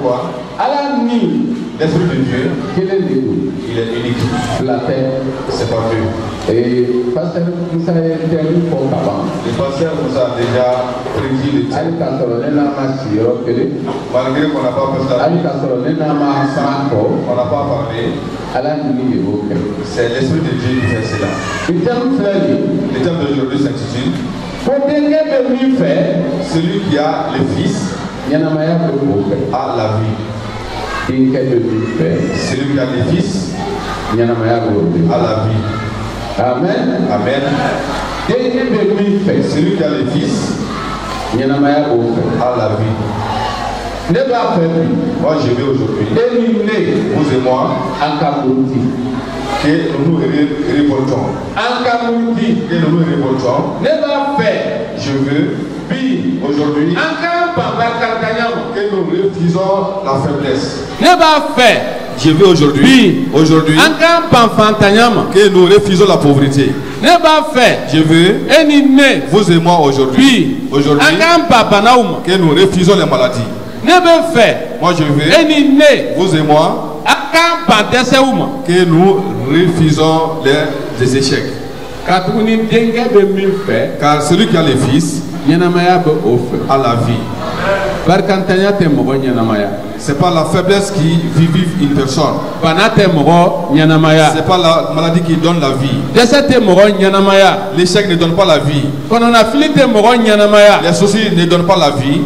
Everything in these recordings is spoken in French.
pourquoi l'Esprit de Dieu, il est unique. C'est pas Dieu. Et pasteur Moussa est intervenu pour Kaban. Le pasteur Moussa a déjà prédit le titre. Malgré qu'on n'a pas parlé, on n'a pas parlé. C'est l'Esprit de Dieu qui fait cela. Le thème d'aujourd'hui s'intitule celui qui a le Fils a la vie. Celui qui a le Fils a la vie. Amen. Amen. Celui qui a le Fils a la vie. Moi je vais aujourd'hui, vous et moi, que nous nous révoltons. Que nous nous révoltons. Je veux aujourd'hui que nous refusons la faiblesse. Je veux aujourd'hui que nous refusons la pauvreté. Je veux, vous et moi aujourd'hui, que nous refusons les maladies. Moi je veux, vous et moi, que nous refusons les échecs. Car celui qui a les fils a la vie. C'est pas la faiblesse qui vive une personne. C'est pas la maladie qui donne la vie. L'échec ne donne pas la vie. Les soucis ne donnent pas la vie.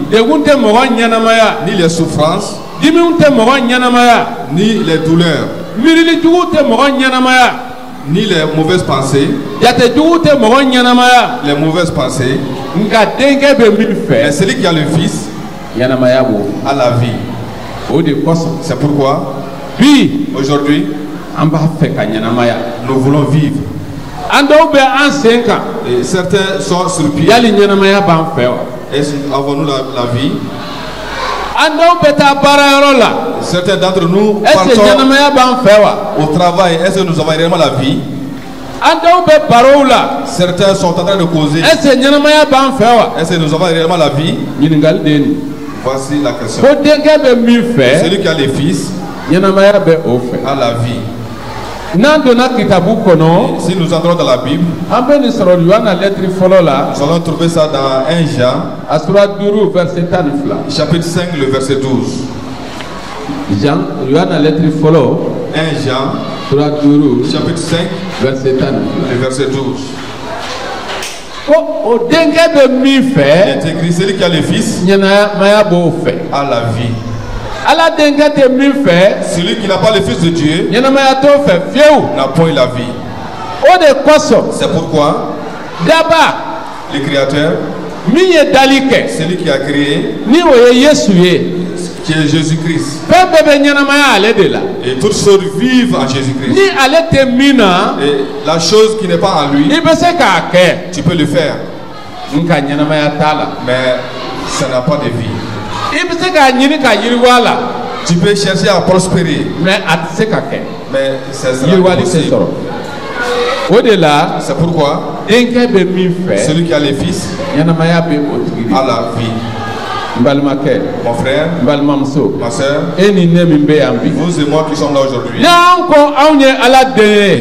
Ni les souffrances, ni les douleurs, ni les mauvaises pensées. Les mauvaises pensées. Mais celui qui a le Fils a la vie. C'est pourquoi aujourd'hui nous voulons vivre. Et certains sont sur pied. Et avons-nous la vie? Certains d'entre nous partons au travail. Est-ce que nous avons réellement la vie? Certains sont en train de causer. Est-ce que nous avons réellement la vie? Voici la question. Celui qui a les fils a la vie. Si nous entrons dans la Bible, nous allons trouver ça dans 1 Jean, chapitre 5, le verset 12. 1 Jean, chapitre 5, le verset 12. Il est écrit, celui qui a le Fils a la vie. Celui qui n'a pas le Fils de Dieu n'a point la vie. C'est pourquoi le Créateur, celui qui a créé, qui est Jésus-Christ, et toutes choses vivent en Jésus-Christ. Et la chose qui n'est pas en lui, tu peux le faire, mais ça n'a pas de vie. Tu peux chercher à prospérer, mais ça sera impossible. C'est pourquoi celui qui a les fils a la vie. Mon frère, ma soeur, vous et moi qui sommes là aujourd'hui,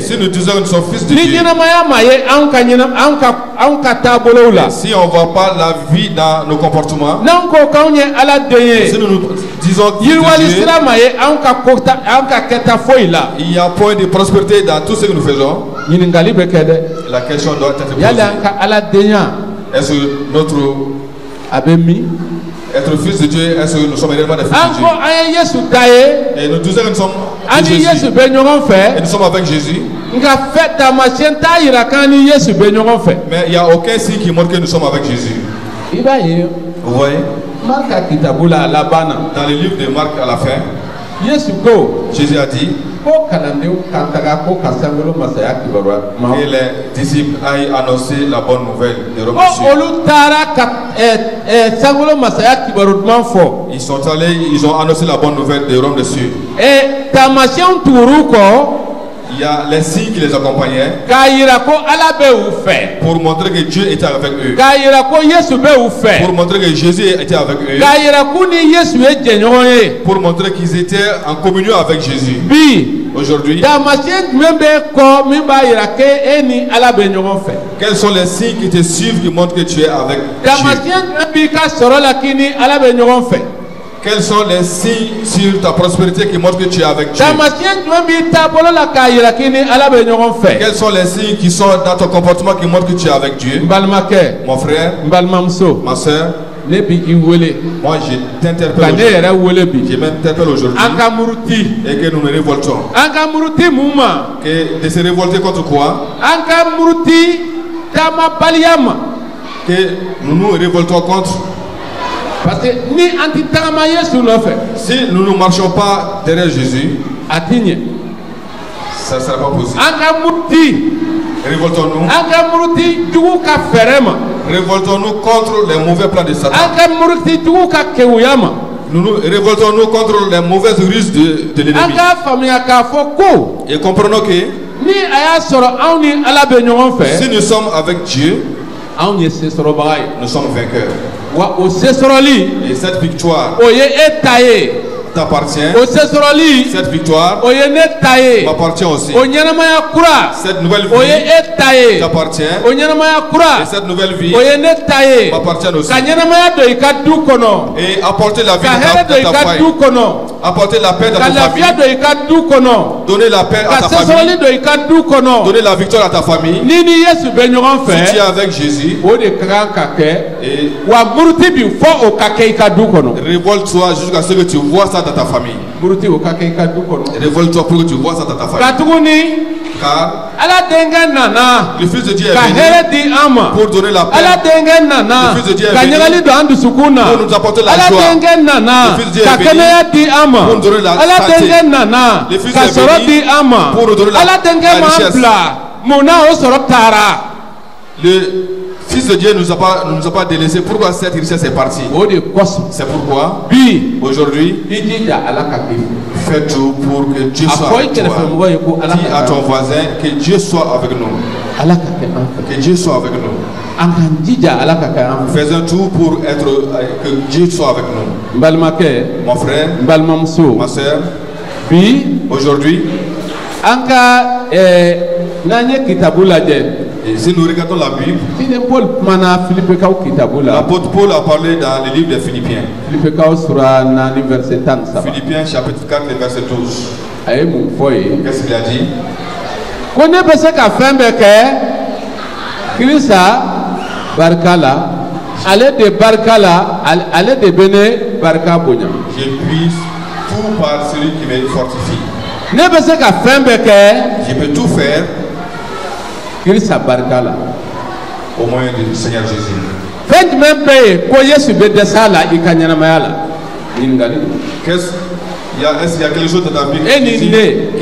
si nous disons que nous sommes fils de Dieu, si on ne voit pas la vie dans nos comportements, si nous disons qu'il n'y a point de prospérité dans tout ce que nous faisons, la question doit être posée. Est-ce que notre être fils de Dieu, est-ce que nous sommes réellement des fils de Dieu? Et nous disons que nous sommes de Jésus. Et nous sommes avec Jésus. Mais il n'y a aucun signe qui montre que nous sommes avec Jésus. Vous voyez? Dans le livre de Marc à la fin, Jésus a dit que les disciples aillent annoncer la bonne nouvelle de Rome. Ils sont allés, ils ont annoncé la bonne nouvelle de Rome dessus. il y a les signes qui les accompagnaient pour montrer que Dieu était avec eux, pour montrer que Jésus était avec eux, pour montrer qu'ils étaient en communion avec Jésus. Aujourd'hui, quels sont les signes qui te suivent qui montrent que tu es avec Dieu? Quels sont les signes sur ta prospérité qui montrent que tu es avec Dieu? Quels sont les signes qui sont dans ton comportement qui montrent que tu es avec Dieu? Mon frère, ma soeur, moi je t'interpelle aujourd'hui. Je m'interpelle aujourd'hui et que nous nous révoltons. Que de se révolter contre quoi? Que nous nous révoltons contre. Parce que si nous ne marchons pas derrière Jésus, ça ne sera pas possible. Révoltons-nous. Révoltons-nous contre les mauvais plans de Satan. Nous révoltons-nous contre les mauvaises ruses de l'ennemi. Et comprenons que si nous sommes avec Dieu, nous sommes vainqueurs. Et cette victoire t'appartient. Cette victoire m'appartient aussi. Cette nouvelle vie t'appartient. Et cette nouvelle vie m'appartient aussi. Et apporter la vie dans ta famille. Apporter la paix dans ta famille. Donner la paix à ta famille. Donner la victoire à ta famille. Si tu es avec Jésus, et révolte-toi jusqu'à ce que tu vois ça dans ta famille. Révolte-toi pour que tu vois ça dans ta famille. Car le Fils de Dieu est venu pour donner la paix. Le Fils de Dieu est venu pour nous apporter la joie. Le Fils de Dieu est venu pour nous donner la santé. Le Fils est venu pour nous donner la richesse. Le Fils de Dieu ne nous a pas délaissés. Pourquoi cette richesse est partie? C'est pourquoi aujourd'hui, fais tout pour que Dieu soit avec toi. Dis à ton voisin que Dieu soit avec nous. Que Dieu soit avec nous. Faisons tout pour être que Dieu soit avec nous. Mon frère, ma soeur, aujourd'hui, et si nous regardons la Bible, l'apôtre Paul a parlé dans le livre des Philippiens. Philippiens chapitre 4, verset 12. Qu'est-ce qu'il a dit? Je puisse tout par celui qui me fortifie. Je peux tout faire au moyen du Seigneur Jésus. Est-ce qu'il y a quelque chose dans ta Bible qui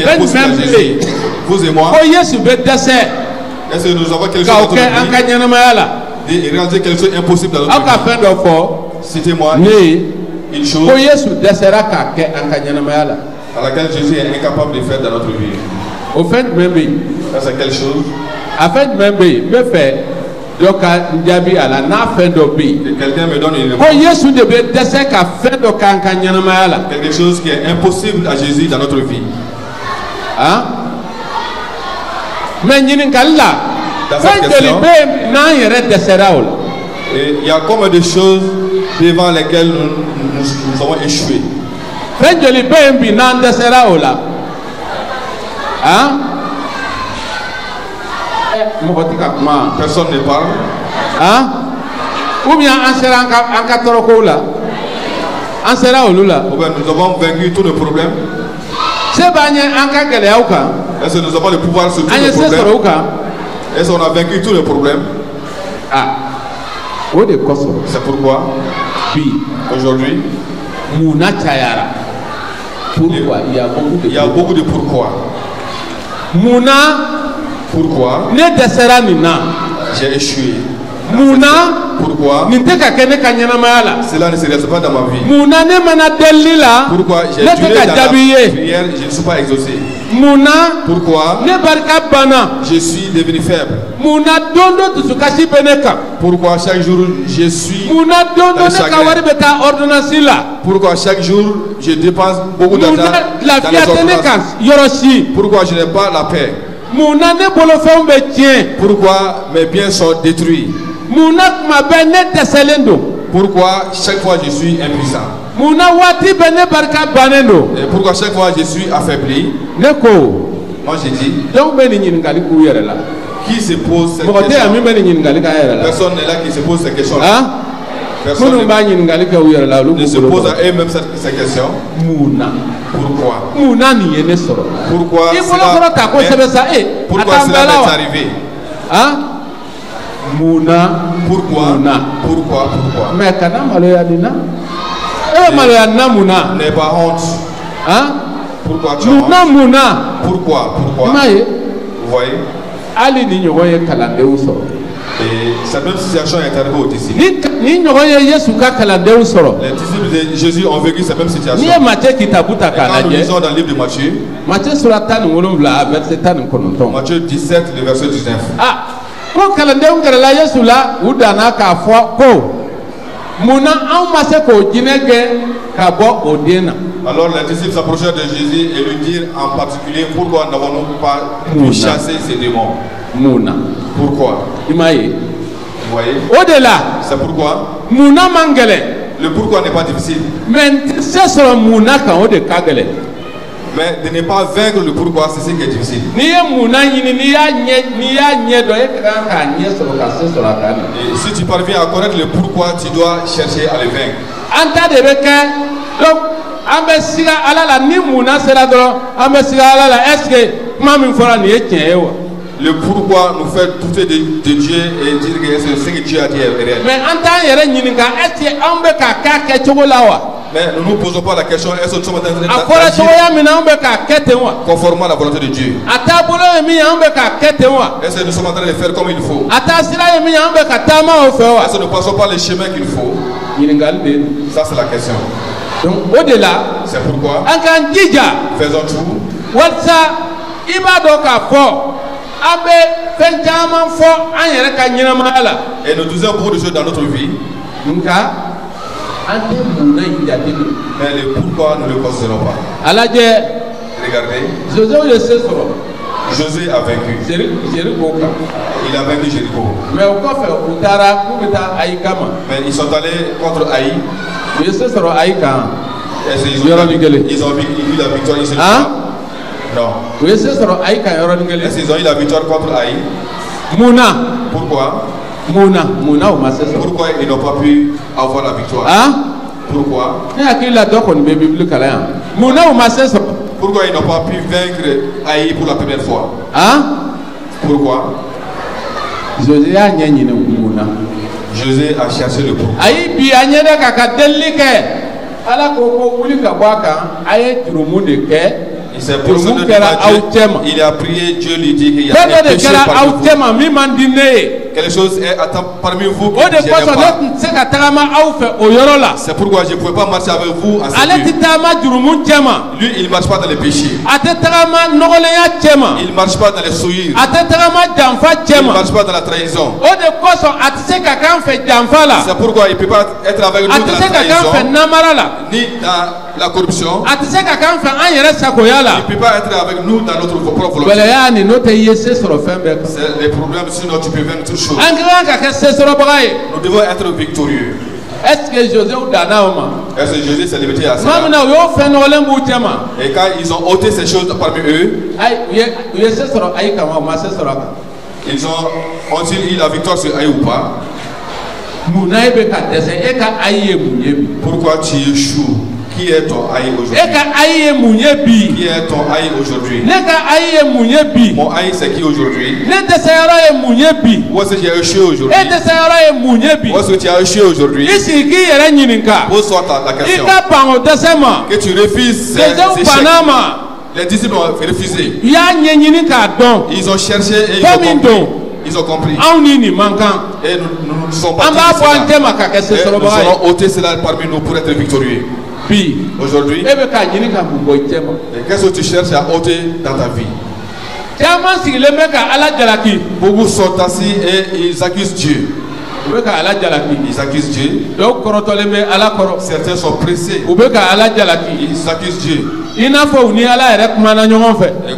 est possible à Jésus? Vous et moi, est-ce que nous avons quelque chose dans notre vie et réaliser quelque chose d'impossible dans notre vie? Citez-moi une chose à laquelle Jésus est incapable de faire dans notre vie. Ça c'est quelque chose. Quelqu'un me donne une réponse. Quelque chose qui est impossible à Jésus dans notre vie. Mais il y a combien de choses devant lesquelles nous avons échoué. Personne ne parle. Ou bien nous avons vaincu tous nos problèmes. Est-ce que nous avons le pouvoir sur tous les problèmes? Est-ce qu'on a vaincu tous les problèmes? C'est pourquoi aujourd'hui il y a beaucoup de pourquoi. Pourquoi j'ai échoué? Pourquoi? Cela ne se réalise pas dans ma vie. Pourquoi? J'ai duré dans la prière, je ne suis pas exaucé. Pourquoi? Je suis devenu faible. Pourquoi chaque jour je suis dans le chagrin? Pourquoi chaque jour je dépense beaucoup d'argent dans les ordonnances? Pourquoi je n'ai pas la paix? Pourquoi mes biens sont détruits? Pourquoi chaque fois je suis impuissant? Et pourquoi chaque fois je suis affaibli? Moi j'ai dit, qui se pose cette question? Personne n'est là qui se pose cette question. Personne ne se pose à eux-mêmes cette question. Pourquoi? Pourquoi cela m'est arrivé? Pourquoi? Mais n'aie pas honte. Pourquoi tu as honte? Pourquoi? Vous voyez? Et cette même situation est arrivée aux disciples. Les disciples de Jésus ont vécu cette même situation. Et quand nous lisons dans le livre de Matthieu, Matthieu 17, le verset 19. Alors les disciples s'approchèrent de Jésus et lui dirent en particulier pourquoi n'avons-nous pas pu chasser ces démons? Pourquoi? Vous voyez? C'est pourquoi? Le pourquoi n'est pas difficile. Mais de ne pas vaincre le pourquoi, c'est ce qui est difficile. Et si tu parviens à connaître le pourquoi, tu dois chercher à le vaincre. Le pourquoi nous fait douter de Dieu et dire que ce que Dieu a dit est réel. Mais nous ne nous posons pas la question, est-ce que nous sommes en train d'agir conformément à la volonté de Dieu? Est-ce que nous sommes en train de faire comme il faut? Est-ce que nous ne passons pas les chemins qu'il faut? Ça c'est la question. Donc au-delà, c'est pourquoi faisons tout. Et nous disons beaucoup de choses dans notre vie. Mais le pourquoi nous ne le considérons pas. Regardez. Josué a vaincu. Il a vaincu Jéricho. Mais ils sont allés contre Haï. Ils ont eu la victoire ici. Non. Est-ce qu'ils ont eu la victoire contre Haï? Pourquoi? Pourquoi ils n'ont pas pu avoir la victoire? Pourquoi? Pourquoi ils n'ont pas pu vaincre Haï pour la première fois? Pourquoi? José a cherché le pourquoi. C'est pour ça qu'il a prié, Dieu lui dit qu'il y a un péché parmi vous. Quelque chose est parmi vous qui ne gêne pas. C'est pourquoi je ne pouvais pas marcher avec vous en sécurité. Lui, il ne marche pas dans les péchés. Il ne marche pas dans les souillures. Il ne marche pas dans la trahison. C'est pourquoi il ne peut pas être avec nous dans la trahison, ni dans la corruption. Il ne peut pas être avec nous dans notre propre volonté. C'est les problèmes, sinon tu peux vaincre toutes choses. Nous devons être victorieux. Est-ce que Jésus s'est limité à ça? Et quand ils ont ôté ces choses parmi eux, ont-ils eu la victoire sur Haï ou pas? Pourquoi tu échoues? Qui est ton Haï aujourd'hui? Qui est ton Haï aujourd'hui? Mon Haï c'est qui aujourd'hui? Où est-ce que tu as échoué aujourd'hui? Où est-ce que tu as échoué aujourd'hui? Pose-toi la question. Que tu refuses ces échecs. Les disciples ont refusé. Ils ont cherché et ils ont compris. Ils ont compris. Et nous ne sommes pas tous nous allons ôter cela parmi nous pour être victorieux. Aujourd'hui, qu'est-ce que tu cherches à ôter dans ta vie? Beaucoup sont assis et ils accusent Dieu. Ils accusent Dieu. Certains sont pressés. Ils accusent Dieu. Et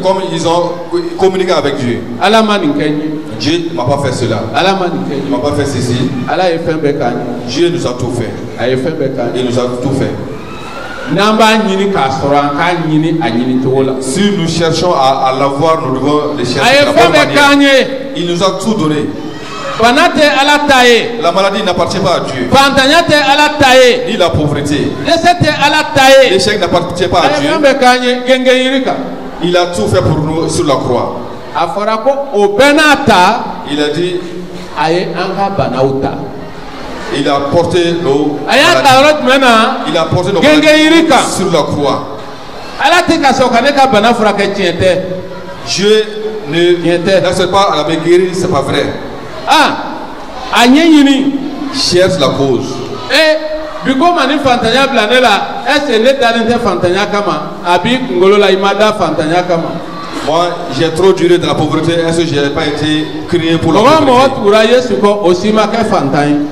comme ils ont communiqué avec Dieu, Dieu ne m'a pas fait cela. Il ne m'a pas fait ceci. Dieu nous a tout fait. Il nous a tout fait. Si nous cherchons à l'avoir, nous devons le chercher de la bonne manière. Il nous a tout donné. La maladie n'appartient pas à Dieu. Ni la pauvreté. L'échec n'appartient pas à Dieu. Il a tout fait pour nous sur la croix. Il a dit, il a porté nos maladies. Il a porté nos maladies sur la croix. Dieu n'accepte pas à la guérir, c'est pas vrai. Cherche la cause. Moi, j'ai trop duré dans la pauvreté. Est-ce que je n'ai pas été créé pour la pauvreté?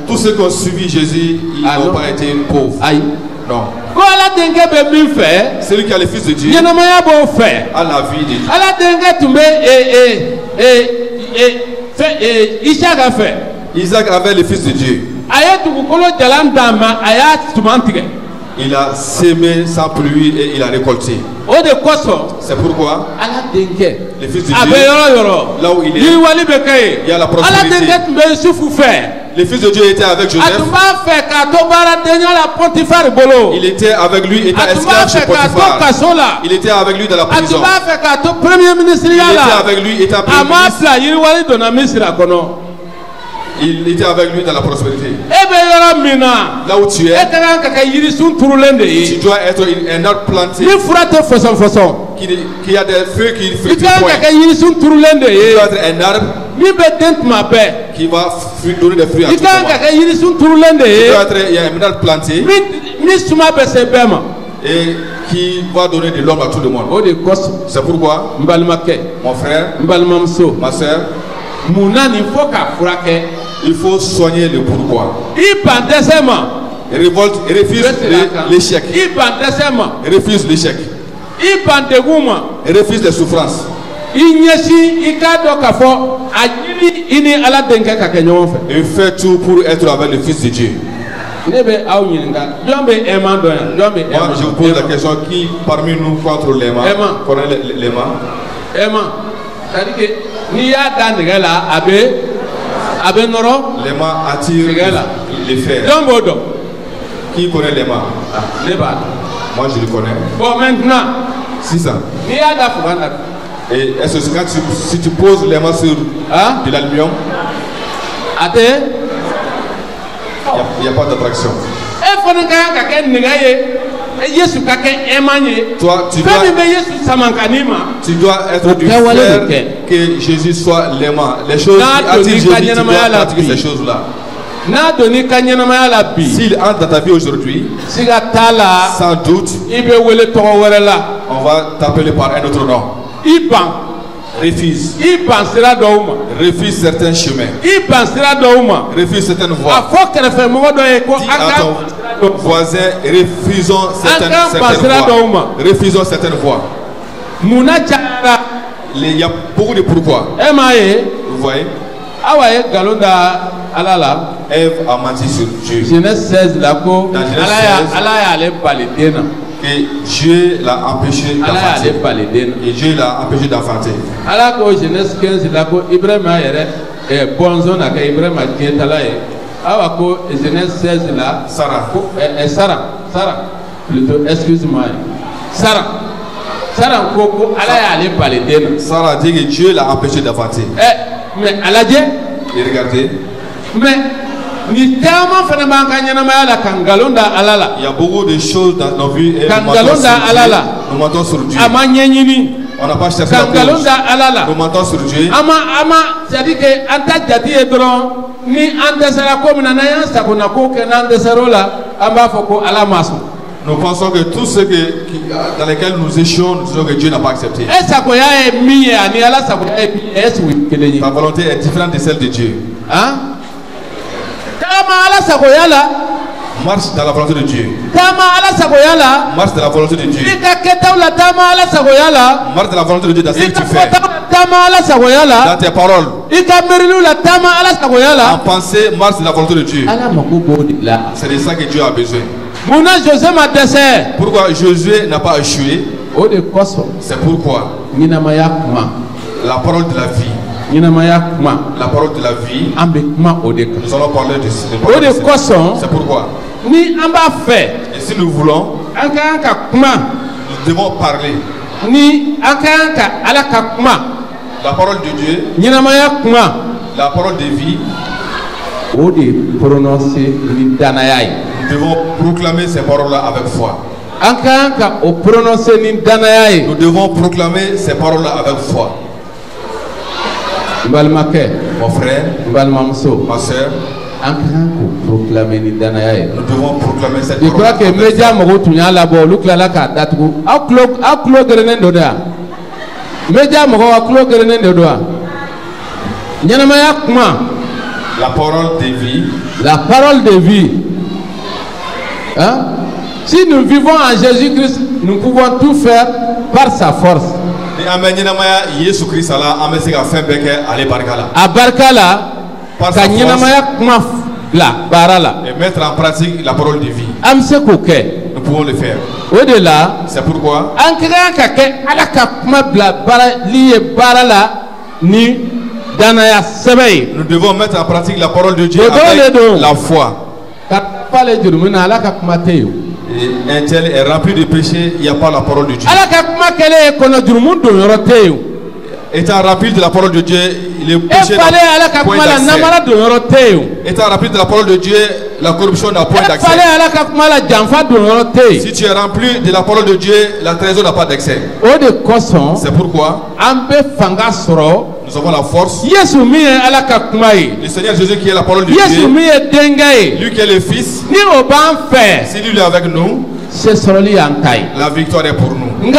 Tous ceux qui ont suivi Jésus, ils n'ont pas été pauvres. Non. Celui qui a le Fils de Dieu a la vie de Dieu. Isaac avait le Fils de Dieu. Il a sémé sans pluie et il a récolté. C'est pourquoi le Fils de Dieu, là où il est, il y a la prospérité. Le Fils de Dieu était avec Joseph. Il était avec lui, était esclave chez Potiphar. Il était avec lui dans la prison. Il était avec lui, était premier ministre. Il était avec lui dans la prospérité. Là où tu es, tu dois être un arbre planté qui a des feux qui fructifient. Tu dois être un arbre qui va donner des fruits à tout moment. Tu dois être un arbre planté et qui va donner de l'homme à tout le monde. C'est pourquoi, mon frère, ma soeur, il faut soigner le pourquoi. Révolte, refuse l'échec. Refuse l'échec. Refuse les souffrances. Et fais tout pour être avec le Fils de Dieu. Moi, je vous pose la question, qui parmi nous contre les mains connaît les mains? Les mains attirent les fers. Qui connaît les mains? Moi je le connais. Bon, maintenant, si ça. Et est-ce que si tu poses les mains sur de l'aluminium, il n'y a pas d'attraction. Toi, tu dois être du fer que Jésus soit l'aimant. Les choses qui attirent Jésus, tu dois pratiquer ces choses-là. S'il entre dans ta vie aujourd'hui, sans doute, on va t'appeler par un autre nom. Refuse. Refuse certains chemins. Refuse certaines voies. Dis à ton voisin, refusons certaines voies. Refusons certaines voies. Il y a beaucoup de pourquoi. Vous voyez? Ève a menti sur Dieu. Genèse 16 Dans que Dieu l'a empêché d'enfanter. Et Dieu l'a empêché d'enfanter. Genèse 15 Ibrahim a bonzon à Ibrahim a dit Genèse 16 là. Sarah. Plutôt, excuse-moi. Sarah dit que Dieu l'a empêché d'enfanter. Mais elle a dit. Et regardez. Mais il y a beaucoup de choses dans nos vies et nous mentons sur Dieu. On n'a pas cherché la cause. Nous mentons sur Dieu. C'est-à-dire que anta jadi edron ni anta sera comme nanaya sakuna ko ke nande serola amba foko ala masu. Nous pensons que tout ce dans lesquels nous échouons, nous disons que Dieu n'a pas accepté. Ta volonté est différente de celle de Dieu. Marche dans la volonté de Dieu. Marche dans la volonté de Dieu. Marche dans la volonté de Dieu dans ce que tu fais. Dans tes paroles. En pensée, marche dans la volonté de Dieu. C'est de ça que Dieu a besoin. Pourquoi Josué n'a pas échoué? C'est pourquoi la parole de la vie. La parole de la vie. Nous allons parler de ça. C'est pourquoi. Et si nous voulons, nous devons parler. La parole de Dieu. La parole de vie. Nous devons proclamer ces paroles-là avec foi. Nous devons proclamer ces paroles-là avec foi. Mon frère, ma soeur, nous devons proclamer cette parole. Je crois que média mogotunya labo luklala ka datugo aklo gerenen doda média mogo aklo gerenen doda nyanamaya kuma la parole de vie. La parole de vie. Hein? Si nous vivons en Jésus-Christ, nous pouvons tout faire par sa force. Et mettre en pratique la parole de vie. Nous pouvons le faire. Au-delà, c'est pourquoi nous devons mettre en pratique la parole de Dieu avec la foi. Et un tel est rempli de péché, il n'y a pas la parole de Dieu. Étant rempli de la parole de Dieu, il est péché n'a point d'accès. Étant rempli de la parole de Dieu, la corruption n'a point d'accès. Si tu es rempli de la parole de Dieu, la trahison n'a pas d'accès. C'est pourquoi nous avons la force. Le Seigneur Jésus qui est la parole de Dieu, lui qui est le Fils, si lui est avec nous, la victoire est pour nous. Mais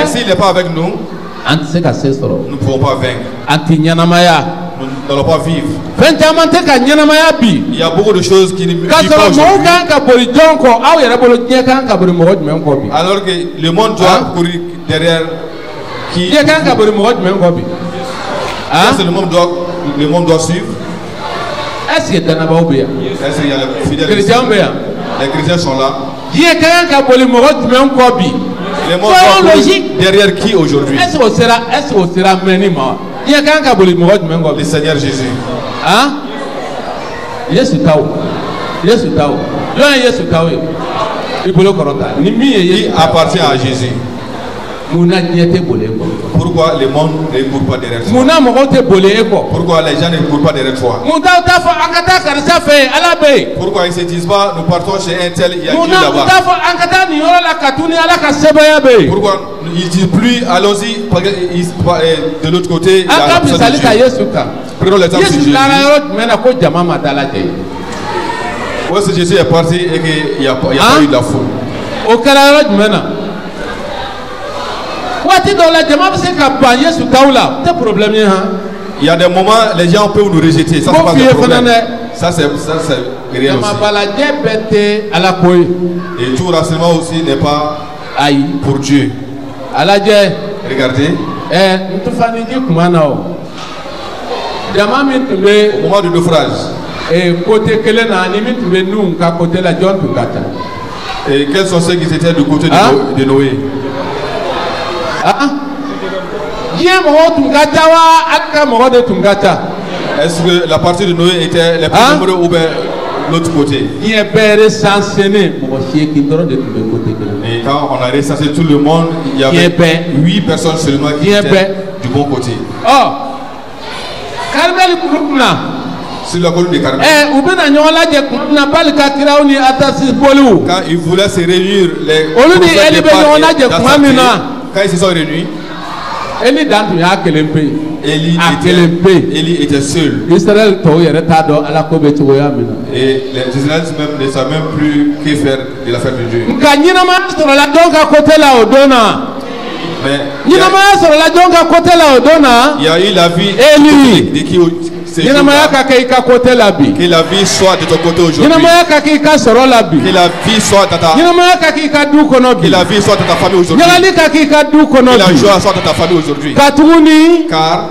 s'il n'est pas avec nous, nous ne pouvons pas vaincre. Nous n'allons pas vivre. Il y a beaucoup de choses qui ne vivent pas aujourd'hui. Alors que le monde doit courir derrière qui? Le monde doit suivre. Est-ce qu'il y a les fidèles? Les chrétiens sont là. Le monde doit courir derrière qui aujourd'hui? Le Seigneur Jésus. Hein? Il appartient à Jésus. Pourquoi le monde ne court pas derrière toi? Pourquoi les gens ne courent pas derrière toi? Pourquoi ils ne se disent pas nous partons chez un tel, il y a Dieu là-bas? Pourquoi ils ne disent plus allons-y de l'autre côté, il y a la personne de Dieu. Prenons l'exemple de Jésus. Où est-ce que Jésus est parti et qu'il n'y a pas eu de la foule? Il y a des moments, les gens peuvent nous rejeter. Ça, c'est pas un problème. Ça, c'est réel aussi. Et tout renseignement aussi n'est pas pour Dieu. Regardez. Au moment du naufrage. Et quels sont ceux qui étaient du côté de Noé? Est-ce que la partie de Noé était les plus nombreux ou bien l'autre côté? Et quand on a recensé tout le monde, il y avait 8 personnes seulement qui étaient du bon côté. Sur la colonne de Carmel. Quand ils voulaient se réunir, les prophètes de Baal, Quand ils se sont réunis, Eli dantu ya kelempe. Élie était seul. Israël to yere ta do ala ko be to ya mina. Et les Israélites même ne savent même plus que faire de l'affaire de Dieu. Kanyina ma sur la donka côté la odona. Mais il y a eu la vie de qui que la vie soit de ton côté aujourd'hui. Que la vie soit dans ta famille aujourd'hui. Que la joie soit dans ta famille aujourd'hui. Car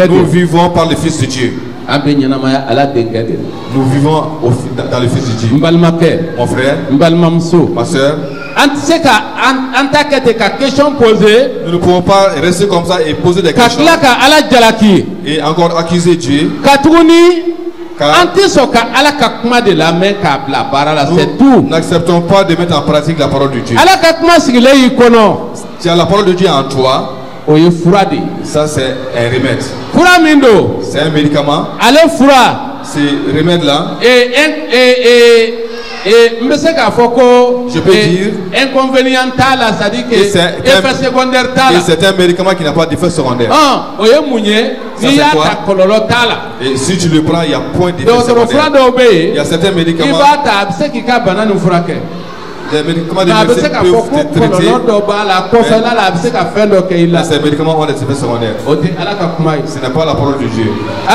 nous vivons par le Fils de Dieu. Nous vivons dans le Fils de Dieu. Mon frère, ma soeur, nous ne pouvons pas rester comme ça et poser des questions et encore accuser Dieu. Nous n'acceptons pas de mettre en pratique la parole de Dieu. Si la parole de Dieu est en toi, ça c'est un remède. C'est un médicament. Ce remède là, je peux dire que c'est un médicament qui n'a pas d'effet secondaire. Et si tu le prends, il n'y a point d'effet secondaire. Il y a certains médicaments. Les médicaments de médecine peuvent te traiter. Ces médicaments ont des effets secondaires. Ce n'est pas la parole de Dieu. Nous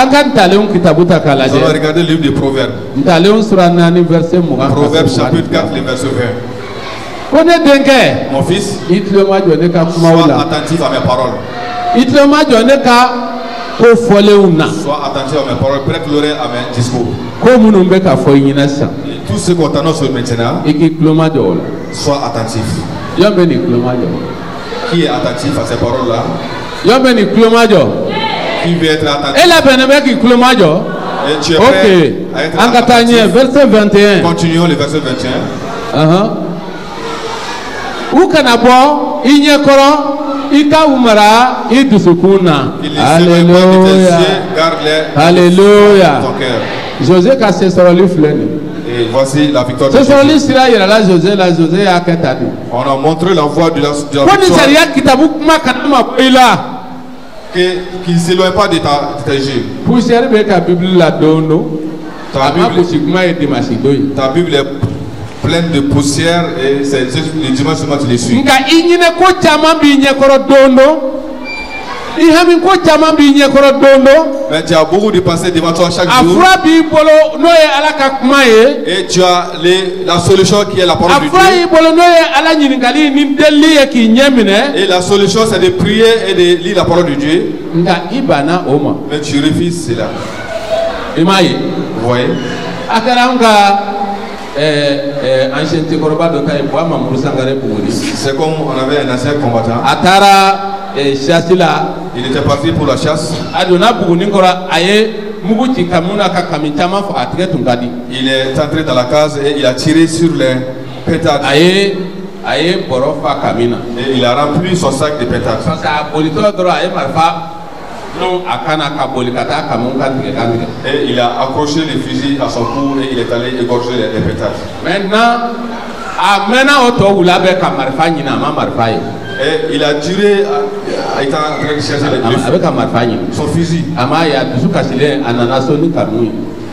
allons regarder le livre des Proverbes. Proverbes chapitre 4, le verset 20. Mon fils, sois attentif à mes paroles. Sois attentif à mes paroles. Prête l'oreille à mes discours. Et tout ce qu'on t'annonce maintenant, sois attentif. Qui est attentif à ces paroles-là? Qui veut être attentif? Et tu es prêt à être attentif? Verset 21. Continuons le verset 21. Alléluia. Alléluia. José et voici la victoire de Jésus. On a montré la voie de la victoire. Qu'il ne s'éloigne pas de tes yeux. Ta Bible est pleine de poussière et c'est le dimanche seulement tu les suis. Mais tu as beaucoup de pensées devant toi chaque jour. Et tu as la solution qui est la parole de Dieu. Et la solution c'est de prier et de lire la parole de Dieu. Mais tu refuses cela. Vous voyez? C'est comme on avait un ancien combattant. Il était parti pour la chasse. Il est entré dans la case et il a tiré sur les pétards. Et il a rempli son sac de pétards. Et il a accroché le fusil à son cou et il est allé égorger les pétards. Et il a duré étant en train de chercher son fusil.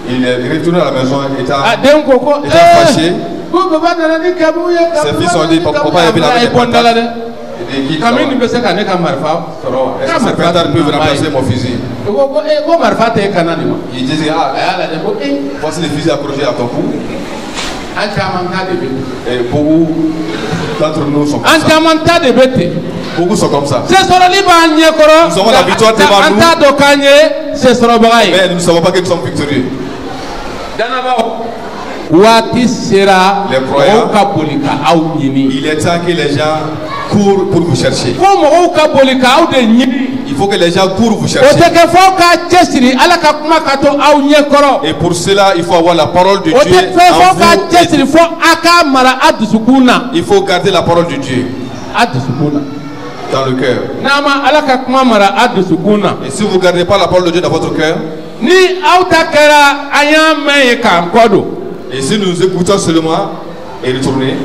Il est retourné à la maison étant fâché. Ses fils ont dit papa est venu avec des pétards. Est-ce que ces pétards peuvent remplacer mon fusil? Il disait voici le fusil accroché à ton cou. Et beaucoup d'entre nous sont comme ça. Beaucoup sont comme ça. Nous avons la victoire devant nous. Mais nous ne savons pas que nous sommes victorieux. Les croyants, il est temps que les gens courent pour vous chercher. Il faut que les gens courent vous chercher. Et pour cela, il faut avoir la parole de Dieu en vous. Il faut garder la parole de Dieu dans le cœur. Et si vous ne gardez pas la parole de Dieu dans votre cœur, et si nous écoutons seulement, Et retourner.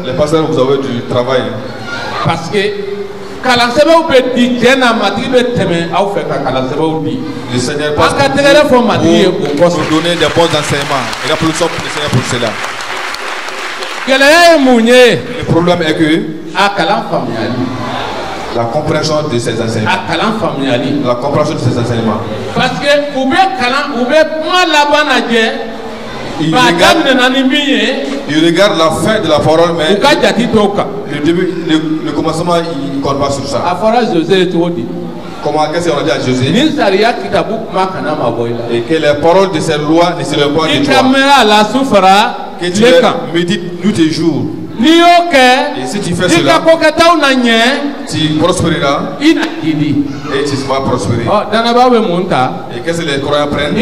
Les pasteurs, vous avez du travail. Parce que le Seigneur passe pour nous donner des bons enseignements. Et applaudissons pour le Seigneur pour cela. Le problème est que la compréhension de ces enseignements. La compréhension de ces enseignements. Parce que il regarde la fin de la parole, mais le début, le commencement, il ne compte pas sur ça. Comment, qu'est-ce qu'on a dit à José? Et que les paroles de ces lois ne se lèvent pas de toi. Que tu médites nuit et jour. Et si tu fais cela, tu prospéreras et tu vas prospérer. Et qu'est-ce que les croyants prennent?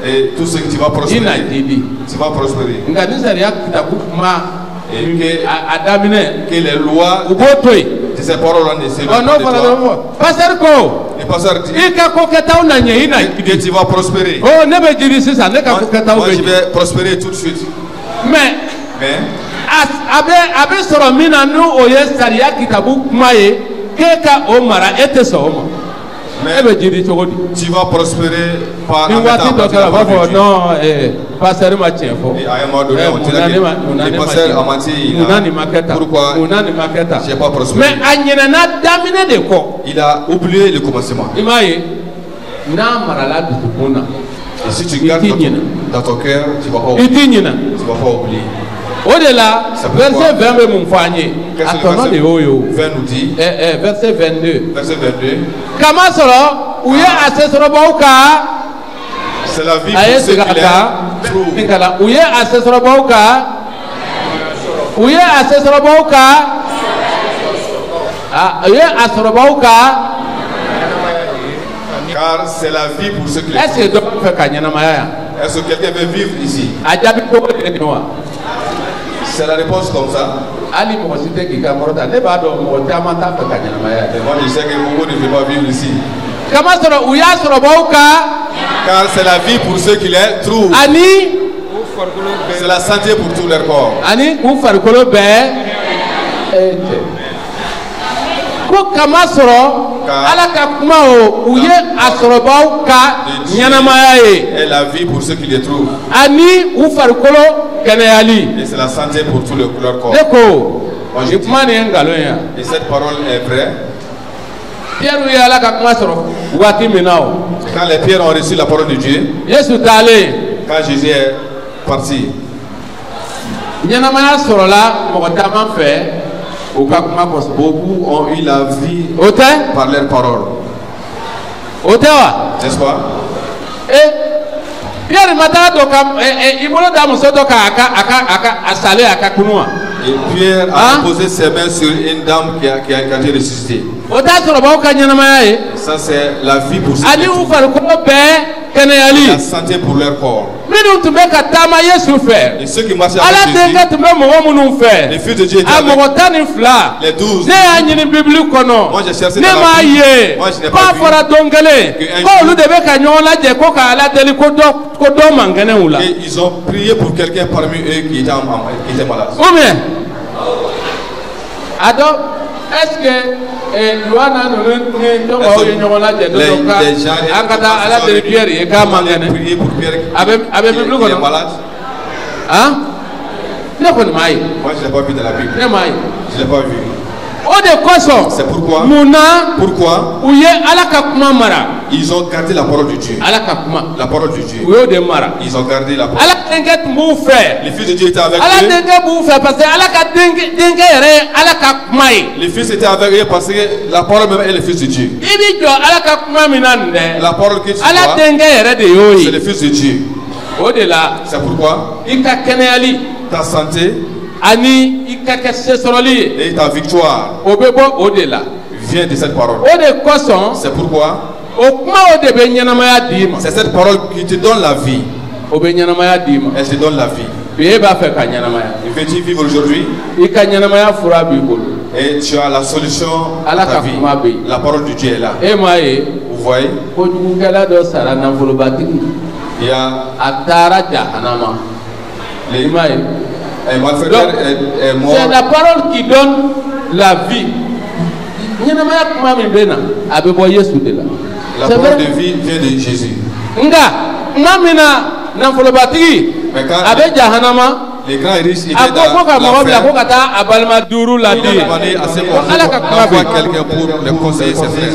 Et tout ce que tu vas prospérer, tu vas prospérer. Et que les lois de ces paroles ne se lèvent pas de toi. Le pasteur dit que tu vas prospérer. Moi je vais prospérer tout de suite. Mais tu vas prospérer par non, pasteur m'a tient fort. Et à un moment donné, on dirait que le pasteur a menti. Pourquoi j'ai pas prospéré? Il a oublié le commencement. Et si tu gardes dans ton cœur, tu ne vas pas oublier. Au-delà, verset 20 veut m'envoyer. Attends, le haut. 20 nous dit. Verset 22. Verset 22. Comment cela? Où est Assessorabauka? C'est la vie pour ceux qui l'aiment. Où est Assessorabauka? Où est Assessorabauka? Où est Assessorabauka? Car c'est la vie pour ceux qui l'aiment. Est-ce que quelqu'un veut vivre ici? C'est la réponse comme ça. Et moi je sais que beaucoup ne veulent pas vivre ici. Car c'est la vie pour ceux qui les trouvent. C'est la santé pour tout leur corps. Et la vie pour ceux qui les trouvent. Et c'est la santé pour tout leur corps. Et cette parole est vraie. Quand les pierres ont reçu la parole de Dieu, quand Jésus est parti, beaucoup ont eu la vie par leurs paroles. N'est-ce pas? Et Pierre a posé ses mains sur une dame qui a été ressuscitée. Ça c'est la vie pour ceux qui la santé pour leur corps. Et ceux qui marchaient avec Jésus, les fils de Dieu étaient avec les 12. Moi j'ai cherché dans la Bible. Moi je n'ai pas vu. Et ils ont prié pour quelqu'un parmi eux qui était malade. Est-ce que les gens malade? Hein? Moi je ne l'ai pas vu dans la Bible. Je ne l'ai pas vu. C'est pourquoi ils ont gardé la parole de Dieu. La parole de Dieu. Ils ont gardé la parole. Les fils de Dieu étaient avec eux. Les fils étaient avec eux parce que la parole même est le fils de Dieu. La parole que tu vois, c'est le fils de Dieu. C'est pourquoi ta santé et ta victoire vient de cette parole. C'est pourquoi c'est cette parole qui te donne la vie. Elle te donne la vie. Et veux-tu vivre aujourd'hui? Et tu as la solution à ta vie. La parole de Dieu est là. Vous voyez? Il y a C'est la parole qui donne la vie. La parole de vie vient de Jésus. Mais quand les grands et riches étaient dans l'affaire, il à ses envoie quelqu'un pour les conseiller ses frères.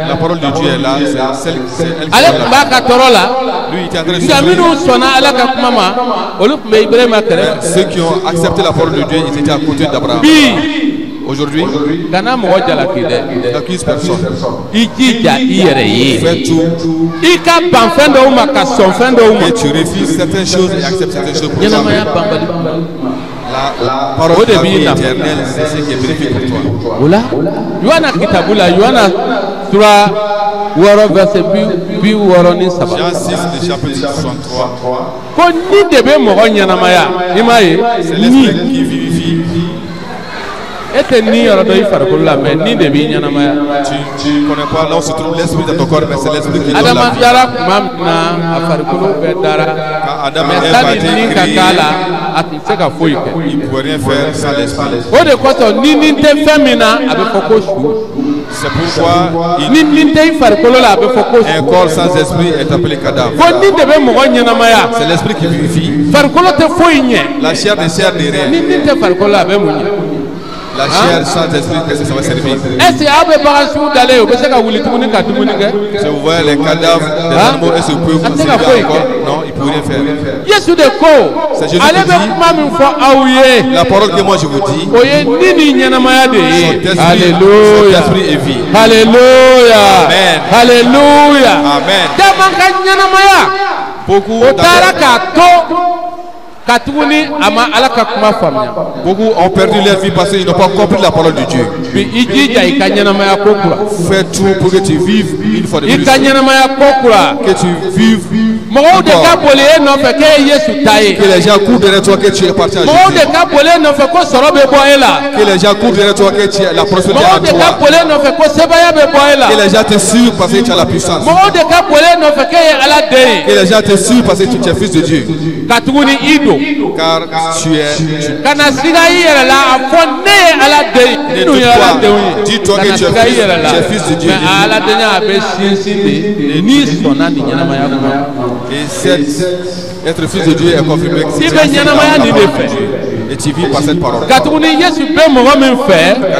La parole de Dieu est là, c'est elle qui est là. Lui, il était en train de ceux qui ont accepté la parole de Dieu, ils étaient à côté d'Abraham. Aujourd'hui, n'accuse personne. Fais tout. Et tu refuses certaines choses et acceptes certaines choses pour toi. La parole de vie éternelle, c'est ce qui est bénéfique pour toi. Jean 6, le chapitre 63. C'est l'esprit qui vivifie. Tu ne connais pas là où se trouve l'esprit de ton corps, mais c'est l'esprit qui donne la vie. Quand Adam et Ève a été créés, il ne pouvait rien faire sans l'esprit. C'est pourquoi un corps sans esprit est appelé cadavre. C'est l'esprit qui vivifie. La chair ne sert de rien. La chair sans esprit, qu'est-ce que ça va servir? Si vous voyez les cadavres des animaux, est-ce que vous pouvez vous servir encore? Non, ils ne peuvent rien faire. C'est Jésus qui dit, la parole que moi je vous dis, son esprit est vie. Alléluia. Amen. Alléluia. Amen. Beaucoup ont perdu leur vie parce qu'ils n'ont pas compris la parole de Dieu. Fais tout pour que tu vives une fois de plus. Que tu vives encore. Que les gens courent derrière toi, que tu appartiens à Jésus. Que les gens courent derrière toi, que tu as la prospérité en toi. Que les gens te suivent parce que tu as la puissance. Que les gens te suivent parce que tu es fils de Dieu. Car tu es. Dis-toi que tu es fils de Dieu. Et être fils de Dieu est confirmé. Et tu vis par cette parole. Car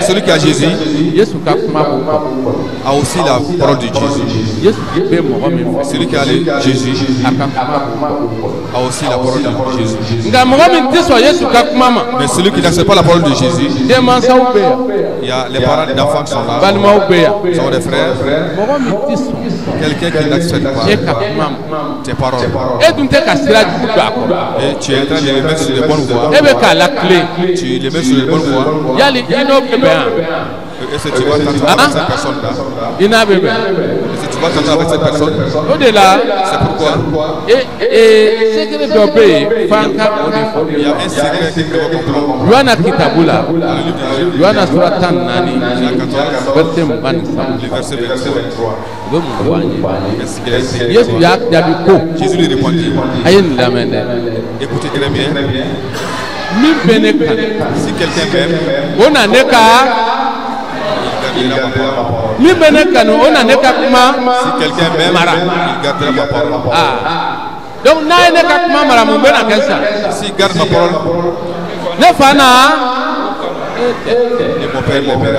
celui qui a Jésus a aussi la parole de Jésus. Celui qui a Jésus a aussi la parole de Jésus. Mais celui qui n'accepte pas la parole de Jésus, il y a les parents d'enfants qui sont là, qui sont des frères. Quelqu'un qui n'accepte pas tes paroles. Et tu es en train de les mettre sur les bonnes voies. Tu les mets sur les bonnes voies. Et si tu vas t'entendre avec cette personne-là, et si tu vas t'entendre avec cette personne, c'est pourquoi il y a un secret que tu dois comprendre. Le verset 23. Jésus lui répondit, écoutez très bien. Si quelqu'un m'aime, si quelqu'un m'aime, il gardera ma parole. Donc, s'il garde ma parole, et mon père l'aimera.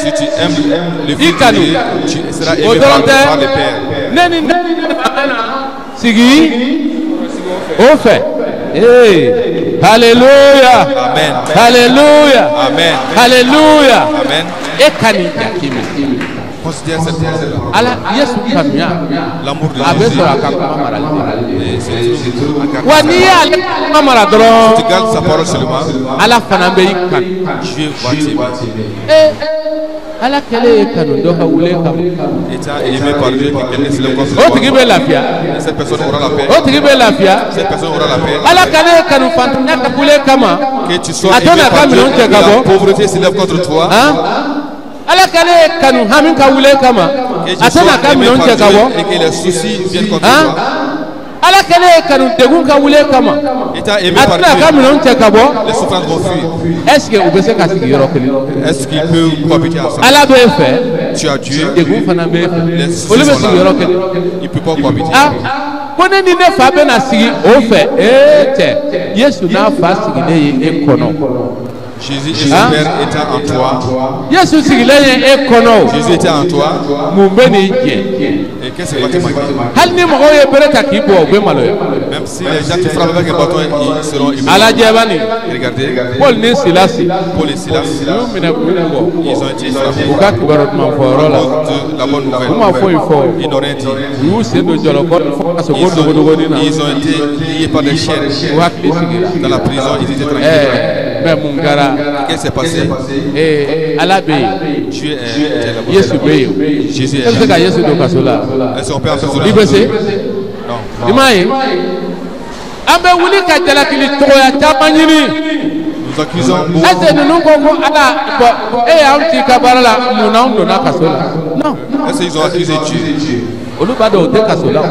Si tu aimes le fils de Dieu, tu seras aimé par le Père. Alléluia. Amen. Alléluia. Amen. Alléluia. Amen. Considère cette parole. L'amour de Jésus. Si tu gardes sa parole seulement, Dieu va t'aimer. Étant aimé par Dieu, quelqu'un se lève contre toi. Cette personne aura la paix. Cette personne aura la paix. Que tu sois aimé par Dieu, la pauvreté se lève contre toi. ala kale kanu hamin ka wule kama atana kamion che kawo et que les soucis viennent contre toi. ala kale kanu degun ka wule kama atana kamion che kawo Les souffrances vont fuir. est-ce que vous pouvez kasi yoro kele Est-ce qu'il peut cohabiter ensemble? ala do fait Tu as Dieu. degun fana be Les ole soucis be sont yoro là. kele Il peut pas cohabiter. kone ni ne fa be na sigi o fe te yesu na fa sigi ne e kono Jésus et son Père étant en toi. yesu sigi le e kono Jésus était en toi. mu be ni je Et qu'est-ce qui va te manquer? hal ni mo ye bere ta ki bo be malo Même si les gens te frappent avec un bâton, ils seront immunes. ala jebani Regardez, Paul ni silasi Paul et Silas, mina kugo ils ont été frappés. uka kibarot ma foro la De la bonne nouvelle. kuma fo ifo Ils n'ont rien dit. yu se do jolo ko fo aso go do go dina Ils ont été liés par des chaînes. wa kli sigira Dans la prison, ils étaient tranquilles. be mungara Qu'est-ce qui s'est passé? ala be Dieu est là-bas. yesu be Jésus est est là. ka yesu do kasola Est-ce qu'on peut en faire ibese Non. imaye ambe wuli ka jalakili toya tamanyini Nous accusons beaucoup. ese nunu ko ko ala bo am ti ka barala muna ndo na kasola non Est-ce qu'ils ont accusé Dieu? olu ba do te kasola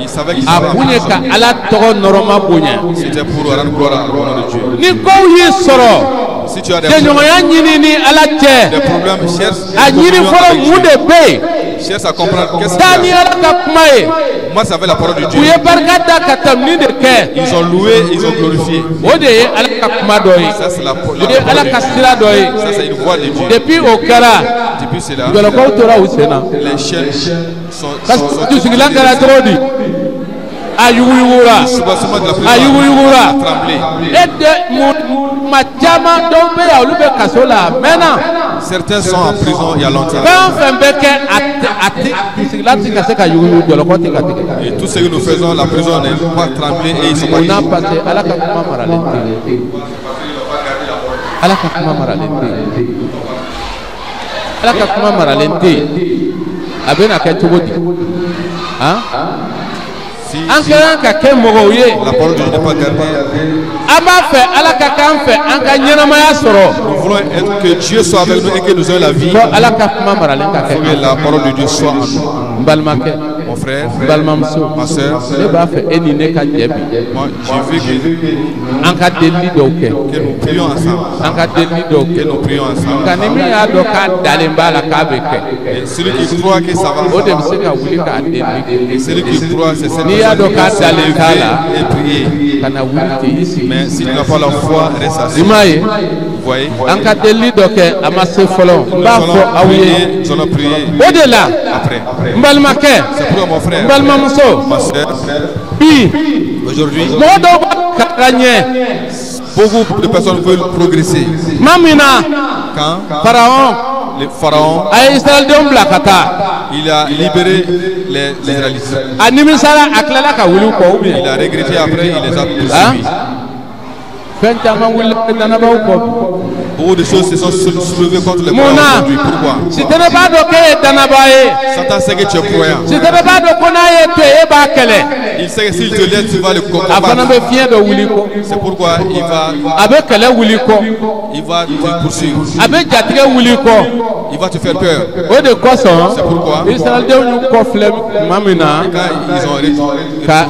Ils savaient qu'ils a avaient bunye ka ala togo noroma bunya C'était pour rendre gloire au nom de Dieu. ni ko yi soro Si tu as des te ɲɔgɔnya ɲini ni ala cɛ problèmes, cherche a ɲini fɔlɔ mun de bɛ yen cherche à comprendre qu'est-ce taa qu'il ni y a. ala ka kuma ye Moi, ça avait la parole de u Dieu. ye barika da ka tɛmɛni de kɛ Ils ont loué, ils ont glorifié. o de ye ala ka kuma dɔ ye Ça, c'est la o ye ala parole de ka Dieu. sira dɔ ye Ça, c'est une voix de Dieu. depuis o kɛra Depuis cela, jɔlɔkɔw tora u sen na les chaînes sont tusigilan kɛra cogo di a yuguyugura soubassement de la a prison yuguyugura a tremblé. e de ma caman dɔw bɛ yan olu bɛ kaso la a mɛnna Certains sont en prison il y a longtemps. fɛn o fɛn bɛ kɛ a tɛ tusigilan tɛ ka se ka yuguyugu jɔlɔkɔ tɛ ka tigɛ. Et tout ce que nous faisons, la prison n'est pas tremblée et ils sont pas On a passé ala ka kuma maralen tɛ ala ka kuma maralen tɛ ala ka kuma maralen tɛ a bɛ na kɛ cogo di Si an kɛra ka kɛ mɔgɔw ye la parole de Dieu n'est pas gardée, an b'a fɛ ala ka k'an fɛ an ka ɲɛnamaya sɔrɔ nous voulons être, que Dieu soit avec nous et que nous ayons la vie. fɔ ala ka kuma maralen ka kɛ Que la parole de Dieu soit en nous. n balimakɛ Mon frère, n balimamuso ma soeur, ne b'a fɛ e ni ne ka jɛ bi moi j'ai vu an ka delili dɔw kɛ que nous prions ensemble. an ka delili dɔw Que kɛ nous prions ensemble. nka ni min y'a dɔn k'a dalen b'a la k'a bɛ kɛ Et celui qui croit que ça va, o de bɛ se ka wuli k'a delili kɛ et celui qui croit, c'est celui n'i y'a dɔn k'a qui dalen s'est t'a la levé et prier. ka na wuli k'i sigi Mais si tu n'as pas la foi, reste assis. i m'a ye Vous voyez? an ka delili dɔ kɛ a ma se fɔlɔ n b'a fɔ aw ye Nous allons prier o de la après. n balimakɛ C'est pour mon frère, n balimamuso ma soeur. bi Aujourd'hui, mɔgɔ dɔw b'a ka ɲɛ beaucoup de personnes veulent progresser. tuma min na Quand faraon le pharaon, a ye israɛlidenw bila ka taa il a libéré les Israélites. a nimisara a tilala ka wuli u kɔ ou bien Il a regretté après, il les a poursuivis. fɛn caman wulila danabaw kɔ Beaucoup de choses se sont soulevées contre les mun croyants na aujourd'hui. Pourquoi? sitanɛ b'a dɔn k'e ye danaba ye Satan sait que tu es croyant. sitanɛ b'a dɔn ko n'a ye to ye e b'a kɛlɛ Il sait que s'il te laisse, tu vas le a fana combattre. bɛ fiɲɛ dɔ wuli kɔ C'est pourquoi a bɛ kɛlɛ wuli kɔ il va te poursuivre. a bɛ jatigɛ wuli kɔ Il va te faire peur. o de kosɔn C'est pourquoi israɛlidenw y'u kɔ filɛ tuma min na Quand ils ont ka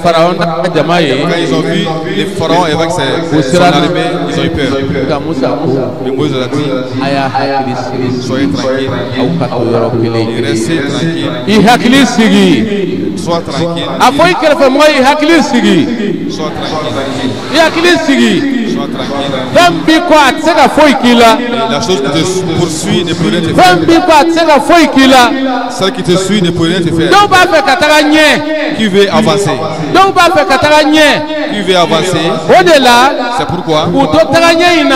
faraon n'a ka jama ye Quand ils ont vu les pharaons avec son armée, ils ont eu peur. ka musa ko Mais Moïse a dit, a y'a hakili sigi soyez tranquille, aw ka to yɔrɔ kelen restez tranquille, i hakili sigi sois tranquille, a fɔ i kɛrɛfɛmɔgɔ i hakili sigi sois tranquille, i hakili sigi sois tranquille. fɛn b'i kɔ a tɛ se ka foyi k'i la Et la chose qui te poursuit ne peut rien te fɛn faire. b'i kɔ a tɛ se ka foyi k'i la Celle qui te suit ne peut rien te faire. dɔw b'a fɛ ka taga ɲɛ Qui veut avancer? dɔw b'a fɛ ka taga ɲɛ Qui veut avancer? o de la C'est pourquoi, k'u to taga ɲɛ in na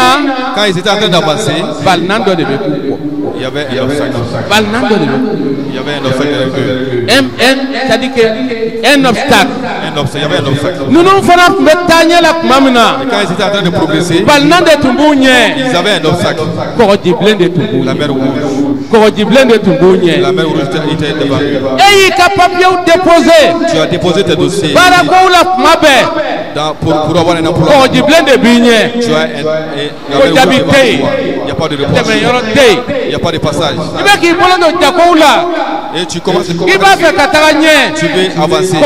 quand ils étaient en train d'avancer, balinan dɔ de bɛ k'u kɔ il y avait un obstacle. balinan dɔ de bɛ k'u Il y avait un obstacle avec eux. c'est-à-dire que un obstacle Il y avait un obstacle. ninnu fana tun bɛ taa ɲɛ la tuma min na Et quand ils étaient en train de progresser, balinan de tun b'u ɲɛ ils avaient un obstacle. kɔgɔjibilen de tun b'u La ɲɛ mer rouge. kɔgɔjibilen de tun b'u ɲɛ La mer rouge était devant eux. e y'i ka papiyew déposé Tu as déposé tes dossiers baarakow la tuma bɛɛ pour avoir un emploi. kɔgɔjibilen de b'i ɲɛ Tu as un ko jaabi tɛ yen il n'y a a pas de réponse. Il n'y a pas de passage. Et tu commences. Tu veux avancer.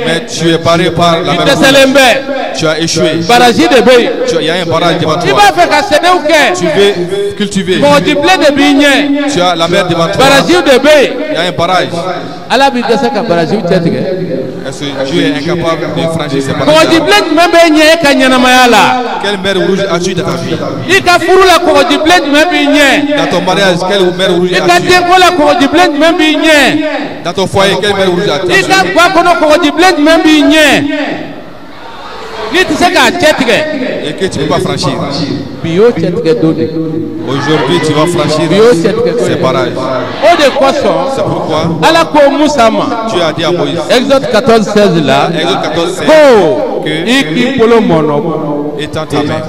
Mais tu es barré par la mer. Tu as échoué. Il y a un barrage devant toi. Tu veux cultiver. Tu as la mer devant toi. Il y a un barrage. Est-ce que Dieu est incapable de franchir ces barrages? Quelle mer rouge as-tu dans ta vie? Dans ton mariage, quelle mer rouge as-tu? Dans ton foyer, quelle mer rouge as-tu? Et que tu ne peux pas franchir. Aujourd'hui, tu vas franchir ces barrages. C'est pourquoi Dieu a dit à Moïse, Exode 14, 16 là, Exode 14, 16, que étends ta main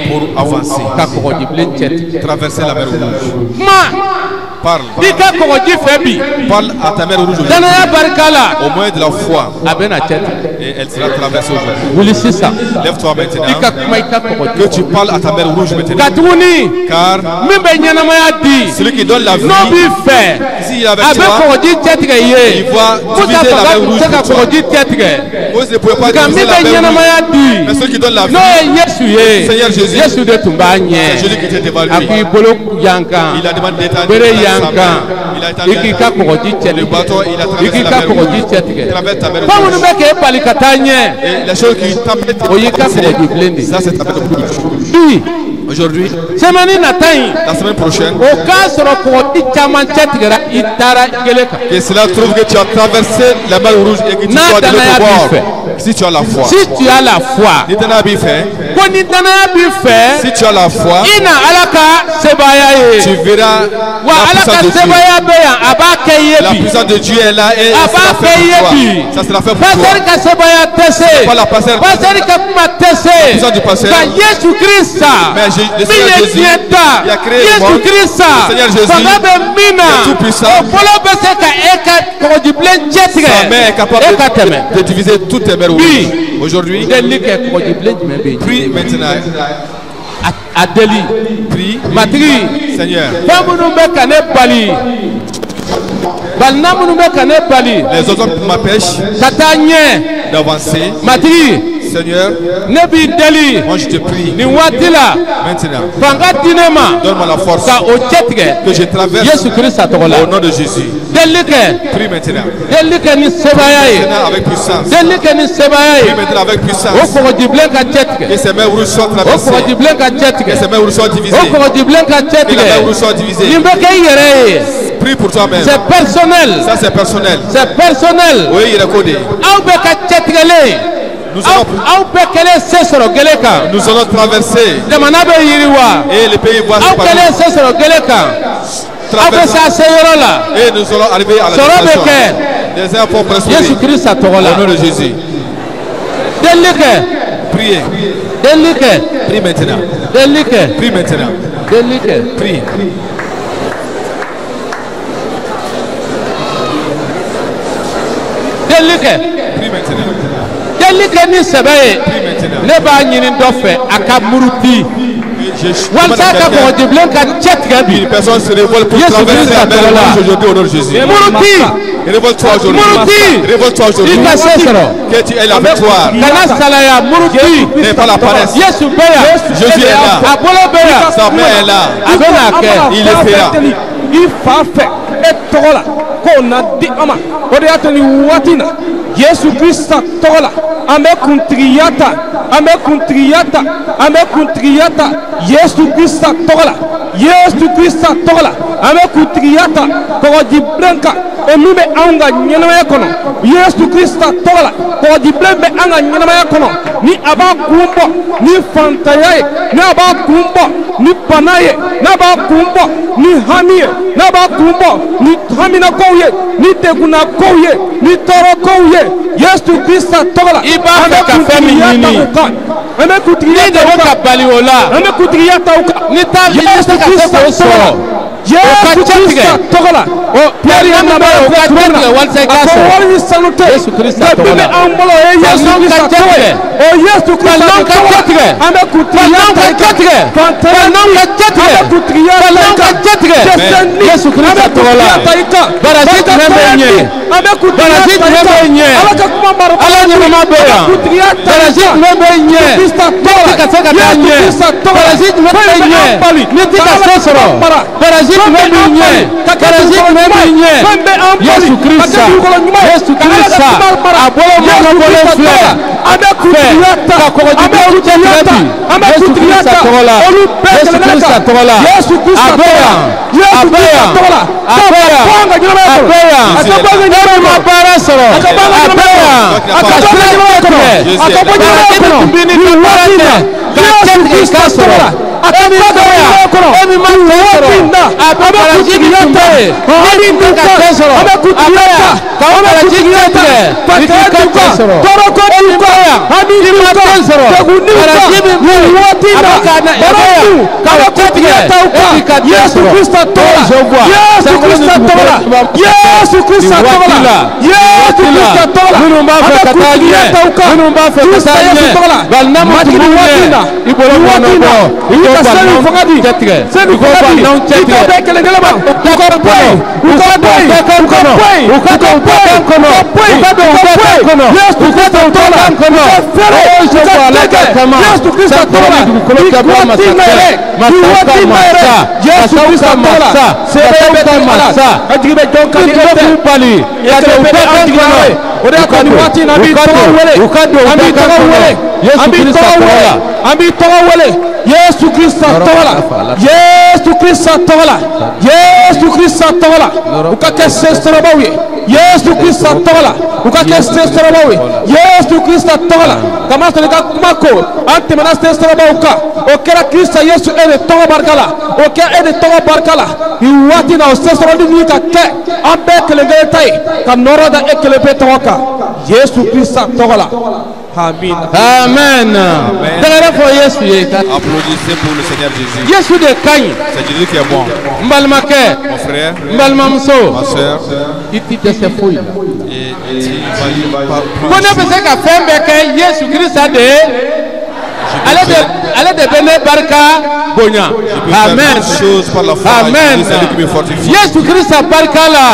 pour avancer, traverser la mer rouge. Parle à ta mère rouge aujourd'hui. Au moins de la foi. Et elle sera traversée aujourd'hui. Lève-toi maintenant. Que tu parles à ta mère rouge maintenant. Car celui qui donne la vie, s'il est avec toi, il va diviser la mer rouge pour toi. Moïse ne pouvait pas diviser la mer rouge. Mais celui qui donne la vie, Seigneur Jésus, c'est celui qui était devant lui. Il a demandé d'étendre. Il a étendu le bâton, il a traversé la mer rouge. Traverse ta mer rouge. Et les choses qui t'embêtent, ça c'est ta mer rouge. Aujourd'hui, la semaine prochaine, et cela trouve que tu as traversé la mer rouge et que tu sois de l'autre bord. Si tu as la foi. Si tu as la foi. Si tu as la foi, tu verras la puissance de Dieu est là et ça sera fait pour toi. Pas la passer. La puissance du passé. Mais le Seigneur Jésus, il a créé le monde. Le Seigneur Jésus, il est tout puissant. Sa main est capable de diviser toutes tes mers rouges. Aujourd'hui, prie maintenant. Prie, Seigneur. Les autres m'empêchent d'avancer. Seigneur, moi je te prie maintenant, donne-moi la force que je traverse au nom de Jésus. Prie maintenant. Avec puissance. Prie maintenant avec puissance. Que ces mains rouges soient traversées. Que ces mains rouges soient divisées. Que les mains rouges soient divisées. Prie pour toi-même. C'est personnel. Ça c'est personnel. C'est personnel. Oui, il est codé. Nous allons traverser et les pays voient et nous allons arriver à la destination. Les uns vont prospérer au nom de Jésus. Priez. Prie maintenant. Prie maintenant. Prie. Prie maintenant. Ne b'a ɲini dɔ fɛ a ka muruti walasa ka mɔgɔdibilen ka cɛ tigɛ bi. Une personne se révolte pour traverser la mer rouge aujourd'hui au nom de Jésus. Muruti. Révolte-toi aujourd'hui. Révolte-toi aujourd'hui. I ka se sɔrɔ. Que tu aies la victoire. Kana salaya muruti. N'aie pas la paresse. Yesu bɛ yan. Jésus est là. A bolo bɛ yan. Sa main est là. A bɛ n'a kɛ. Il le fera. I fa fɛ e tɔgɔ la k'o na di an ma o de y'a to nin waati na Yesu Krista tɔgɔ la an bɛ kuntigiya ta Yesu Krista tɔgɔ la an bɛ kuntigiya ta kɔgɔjibilen kan o min bɛ anw ka ɲɛnamaya kɔnɔ Yesu Krista tɔgɔ la kɔgɔjibilen bɛ an ka ɲɛnamaya kɔnɔ ni a b'a kun bɔ ni fantanya ye ni a b'a kun bɔ ni bana ye n'a b'a kun bɔ ni hami ye n'a b'a kun bɔ ni haminakow ye ni degunnakow ye ni tɔɔrɔkow ye Yesu Krista tɔgɔ la I b'a fɛ ka fɛn min ɲini an bɛ kuntigiya ta o kan ka bali o la an bɛ kuntigiya ta o kan ni t'a Yesu Krista sɔrɔ Yesu Kristo togola. Pierre yanaba kuturana. Akawali sanute. Yesu Kristo togola. Ambolo Yesu Kristo togola. Yesu Kristo togola. Ame kutriya taika. Fantaya ame kutriya taika. Yesu Kristo togola. Barazit membenye. Ame kutriya membenye. Alaka kuma maro. Ala nyama beya. Barazit membenye. Tikaseka tanye. Barazit membenye. Nitika sosoro. Barazit membenye. Barazit membenye. Yesu Kristo. Yesu Kristo. Abolo mwana bole fle. Ame kutriya ta. Ame kutriya ta. Ame kutriya ta. Yesu Kristo togola. Yesu Kristo togola. Yesu Kristo togola. Akabanga nyama yako. Akabanga nyama yako. Mabara soro. Akabanga nyama yako. Akabanga nyama yako. Akabanga nyama yako. Mbini kabarate. Kachet ikasoro. Akabanga nyama yako. Emi masoro. Abara jini tumbe. Hadi kakasoro. Abara. Kaona jini tumbe. Ikakasoro. Toroko tukaya. Hadi masoro. Abara jini mwati. Abakana. Baraku. Kawatetike. Yesu Kristo togola. Yesu Kristo togola. Yesu Kristo togola. Yesu Kristo togola. Munumba fe katanye. Munumba fe katanye. Balnamu tumune. Ibolo monobo. Ibolo fangadi. Tetike. Ibolo fangadi. Tetike. Bekele ngelaba. Ukopoy. Ukopoy. Ukopoy. Ukopoy. Ukopoy. Yesu Kristo togola. Yesu Kristo togola. Yesu Kristo togola. Sebebe masa. Ajibe jonka ni Pali. Ode akani wati na bi togo wele. Ami togo wele. Yesu Kristo togola. Ami togo wele. Yesu Kristo togola. Yesu Kristo togola. Yesu Kristo togola. Ukake sestorobawe. Yesu Kristo togola. Ukake sestorobawe. Yesu Kristo togola. Kama tulika kumako. Ante manas sestorobauka. Okera Kristo Yesu ene togo barkala. Okera ene togo barkala. Iwati na sestorodi ni ka ke. Ambe kelengele tai. Kanora da ekelepe togoka. Yesu Kristo togola. Amen. Amen. Applaudissez pour le Seigneur Jésus. Yesu de Kany. C'est Jésus qui est bon. Mbalmake. Mon frère. Mbalmamso. Ma soeur. Iti de se fouille. Et tu vas pas plus. Qu'on a besoin qu'à faire que Yesu Christ a de. Allez de Bene Barka Bonya. Amen. Amen. Yesu Christ a Barka là.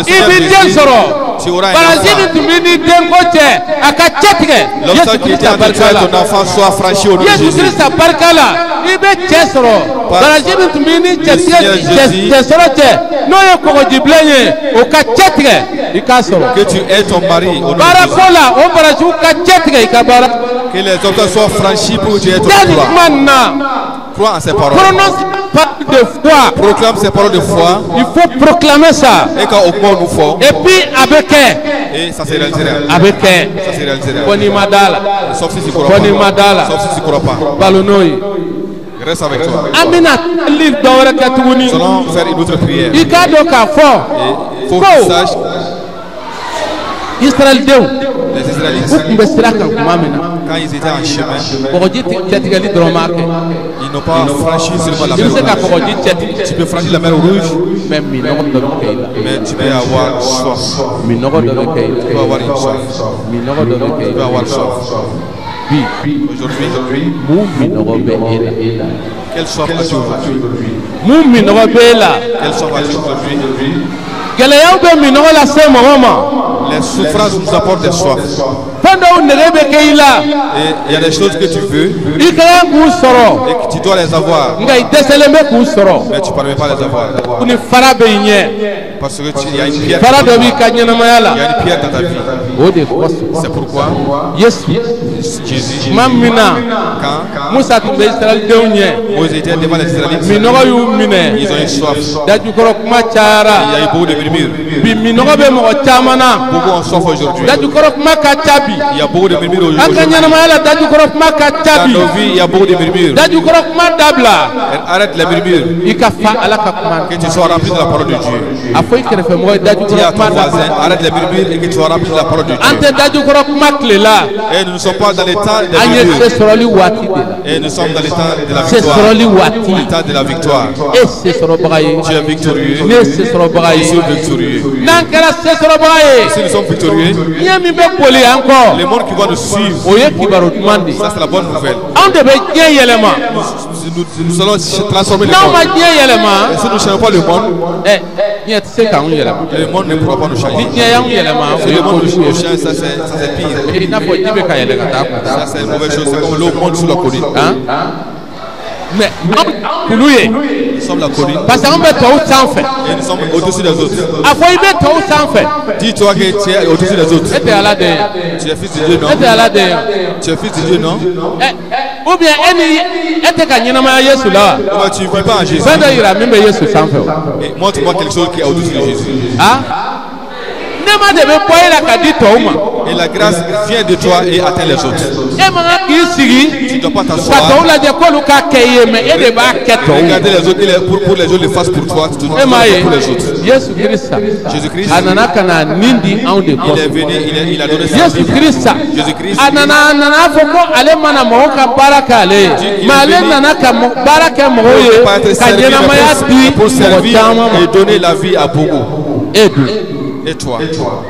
Il vient soro. Barazini tumini dengoche akachetike. Yesu Christ a Barka là. Ton enfant soit franchi au nom de Jésus. Yesu Christ a Barka là. Ibe chesoro. Barazini tumini chesoro che. No ye koko jiblenye okachetike ikasoro. Que tu aies ton mari au nom de Jésus. Barakola o barazu kachetike ikabara. Que les hommes soient franchis pour que tu aies ton droit. Crois en ces paroles. Prononce pas de foi. Proclame ces paroles de foi. Il faut proclamer ça. Et quand au point nous faut. Et puis avec et ça se réalisera. Avec ça se réalisera. Boni madala. Sauf si tu crois pas. Boni madala. Sauf si tu crois pas. Balonoi. Reste avec toi. Amina livre d'ora katuni. Allons faire une autre prière. Ikado ka fo. Il faut que tu saches. Israël Dieu. Les Israélites. Quand ils étaient en chemin, ils n'ont pas franchi seulement la mer Rouge. Tu peux franchir la mer Rouge, mais tu peux avoir soif. Tu peux avoir une soif. Tu peux avoir soif. Aujourd'hui, quelle soif as-tu aujourd'hui? Quelle soif as-tu aujourd'hui? Les souffrances nous apportent des soifs. Et il y a des choses que tu veux et que tu dois les avoir. Mais tu ne parviens pas à les avoir. Parce qu'il y a une pierre. Il y a une pierre dans ta vie. C'est pourquoi Jésus, quand Moïse était devant les Israélites, ils ont une soif. Il y a eu beaucoup de murmures. Beaucoup ont soif aujourd'hui. Il y a beaucoup de murmures aujourd'hui. Dans nos vies, il y a beaucoup de murmures. Arrête les murmures. Que tu sois rempli de la parole de Dieu. Dis à ton voisin, arrête les murmures et que tu vas remplir la parole de Dieu. Et nous ne sommes pas dans les temps des murmures. Et nous sommes dans les temps de la victoire. Les temps de la victoire. Tu es victorieux. Je suis victorieux. Si nous sommes victorieux, les mondes qui vont nous suivre, ça c'est la bonne nouvelle. Nous allons transformer le monde. Et si nous ne changeons pas le monde, le monde ne pourra pas nous changer. Si le monde nous change, ça c'est pire. Ça c'est une mauvaise chose. C'est comme le monde sous la colline. Mais nous sommes la colline. Parce qu'on met tout sans fait. Et nous sommes au-dessus des autres. Dis-toi que tu es au-dessus des autres. Tu es fils de Dieu, non? Tu es fils de Dieu, non? Ou bien tu ne vis pas en Jésus. Et montre-moi quelque chose qui est au-dessus de Jésus. Et la grâce vient de toi et atteint les autres. Tu ne dois pas t'asseoir. Regarder les autres pour les autres les fassent pour toi. Tu dois pour les autres. Jésus-Christ, il est venu, il a donné sa vie. Jésus-Christ, pour servir et donner la vie à beaucoup. Et toi, fais-toi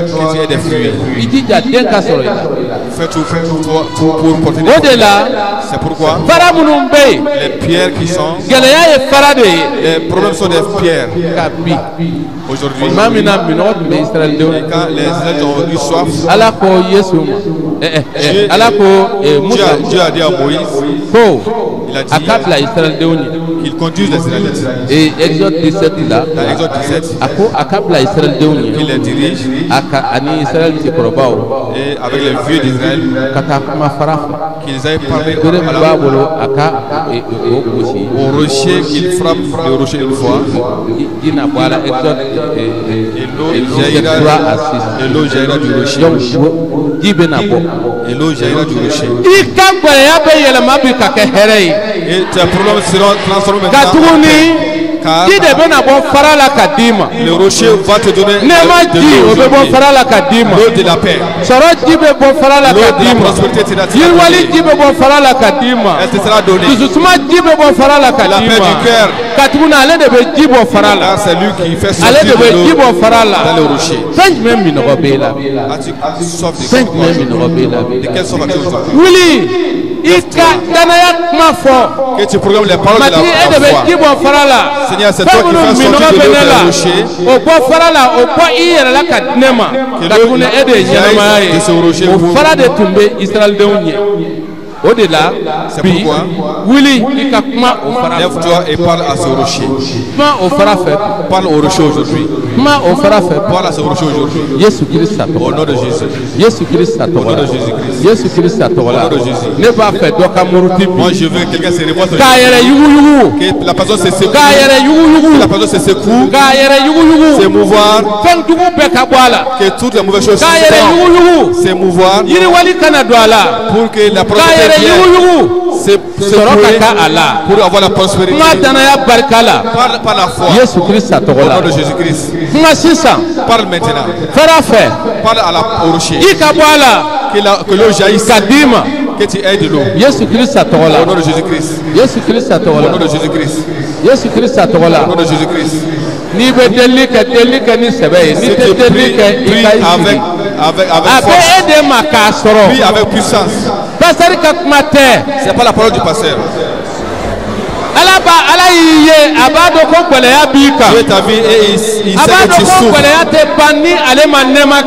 que tu aies des fruits. Fais tout pour porter des fruits. C'est pourquoi les pierres qui sont, les problèmes sont des pierres. Aujourd'hui, quand les Israélites ont eu soif, Dieu a dit à Moïse, il a dit qu'il conduise les Israélites. Et Exode 17 là, dans Exode 17, il les dirige et avec les vieux d'Israël qu'ils aient parlé au rocher, qu'ils frappent le rocher une fois et l'eau jaillira du rocher. Et l'eau jaillira du rocher. Et tes problèmes seront transformés maintenant. Car le rocher va te donner l'eau de la paix. L'eau de la prospérité te sera donnée. Elle te sera donnée. La paix du cœur. Car c'est lui qui fait sortir l'eau dans le rocher. As-tu soif de quelle soif as-tu besoin? Que tu proclames les paroles de la foi. Seigneur, c'est toi qui fais sortir de l'eau dans le rocher. Que l'eau jaillisse de ce rocher pour au-delà, c'est pourquoi lève-toi et parle à ce rocher. Parle au rocher aujourd'hui. Parle à ce rocher aujourd'hui. Au nom de Jésus. Au nom de Jésus-Christ. Au nom de Jésus. Moi je veux que quelqu'un se revoie sur que la personne se secoue. Que la personne se secoue. Se mouvoir. Que toutes les mauvaises choses se mouvoir. Pour que la prospérité pour avoir la prospérité par la foi. Au nom de Jésus-Christ. Parle maintenant. Parle au rocher. Que l'eau jaillisse. Que tu aies de l'eau. Au nom de Jésus-Christ. Au nom de Jésus-Christ. Au nom de Jésus-Christ. Avec force. Prie avec puissance. C'est pas la parole du pasteur. Dieu ta vie et il sait que tu souffres.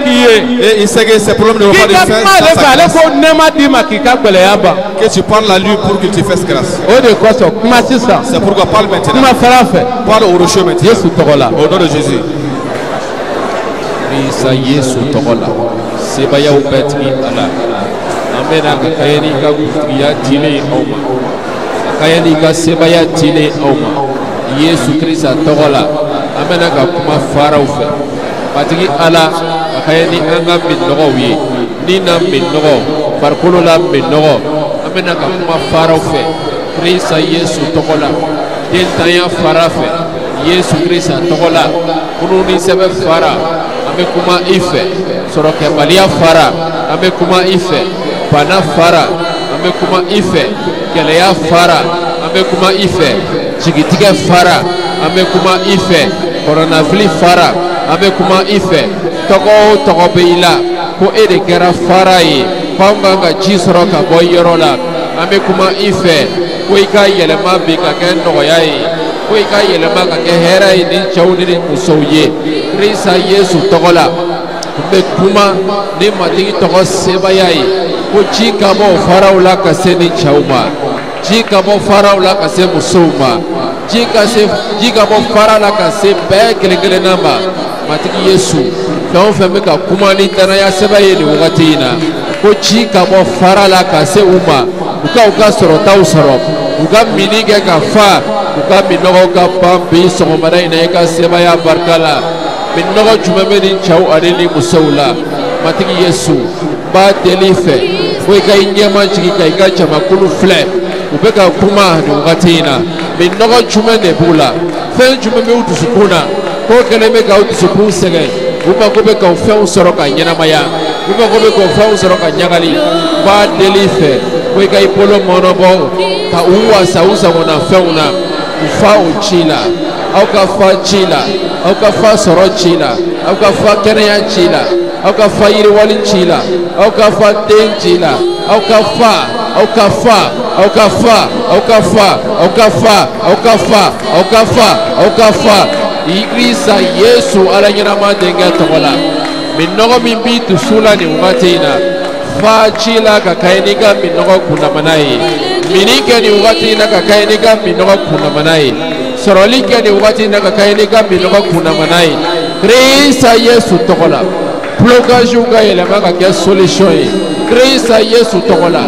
Et il sait que ces problèmes ne vont pas te faire que tu parles à lui pour qu'il te fasse grâce. C'est pourquoi parle maintenant. Parle au rocher maintenant. Au nom de Jésus. Kayani ka sebaya tile auma Yesu Krista togola amena ka kuma farao fe batigi ala kayani anga minnogo wi ni na minnogo farkolo la minnogo amena ka kuma farao fe Krista Yesu togola dentaya farafe Yesu Christ togola kununi sebe fara ame kuma ife soroke balia fara ame kuma ife bana fara ame kuma ife geleya fara ame kuma ife chigitige fara ame kuma ife coronavirus fara ame kuma ife togo beila ko ede kera fara yi panga ga jisoro ka boyorola ame kuma ife ko ika yelema be ka ken no yayi ko ika yelema ka ke hera yi ni chawni ni musouye Krista Yesu togola be kuma ni matigi togo seba yayi ko jika bo faraula ka seni chawma jika bo faraula ka se musouma jika bo farala ka se be kele namba matigi Yesu fɛn fɛn bɛ ka kuma ni danaya sɛbɛn ye nin wagati in na ko ci ka bɔ fara la ka se u ma u ka sɔrɔtaw sɔrɔ u ka mini kɛ ka fa u ka minɔgɔw ka ban bi sɔgɔmada in na i ka sebaaya barika la minɔgɔ jumɛn bɛ nin cɛw ani ni musow la matigi Yesu b'a deli fɛ fo i ka i ɲɛma jigin ka i ka jamakulu filɛ u bɛ ka kuma nin wagati in na minɔgɔ jumɛn de b'u la fɛn jumɛn bɛ u dusukun na ko kɛlen bɛ ka u dusukun sɛgɛn u mago bɛ ka fɛnw sɔrɔ ka ɲɛnamaya u mago bɛ ka fɛnw sɔrɔ ka ɲagali b'a deli fɛ ko i ka i bolo mɔnɔbɔ ka u wasa u sagona fɛnw na u fa o ci la aw ka fa ci la aw ka fa sɔrɔ ci la aw ka fa kɛnɛya ci la aw ka fa yiriwali ci la aw ka fa den ci la aw ka fa aw ka fa aw ka fa aw ka fa aw ka fa aw ka fa aw ka fa aw ka fa Krista Yesu ala ɲɛnama denkɛ tɔgɔ la minɔgɔ min b'i dusu la nin wagati in na fa ci la ka kɛ n'i ka minɔgɔ kundamana ye mini kɛ nin wagati in na ka kɛ n'i ka minɔgɔ kundamana ye sɔrɔli kɛ nin wagati in na ka kɛ n'i ka minɔgɔ kundamana ye Krista Yesu tɔgɔ la blocage ka yɛlɛma ka kɛ solution ye Krista Yesu tɔgɔ la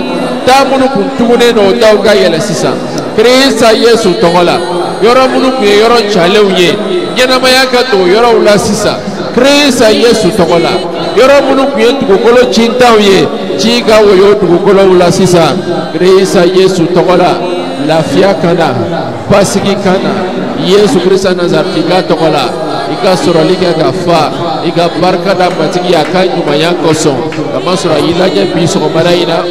daa minnu kun tugunen don o daw ka yɛlɛ sisan Krista Yesu tɔgɔ la yɔrɔ minnu kun ye yɔrɔ calenw ye ɲɛnamaya ka don yɔrɔw la sisan Krista Yesu tɔgɔ la yɔrɔ minnu kun ye dugukolo cintaw ye ci ka woyo dugukolow la sisan Krista Yesu tɔgɔ la lafiya kana basigi kana Yesu Krista Nazareti tɔgɔ la i ka sɔrɔli kɛ ka fa i ka barika da matigi a ka ɲumanya kosɔn kamasɔrɔ a y'i lajɛ bi sɔgɔmada in na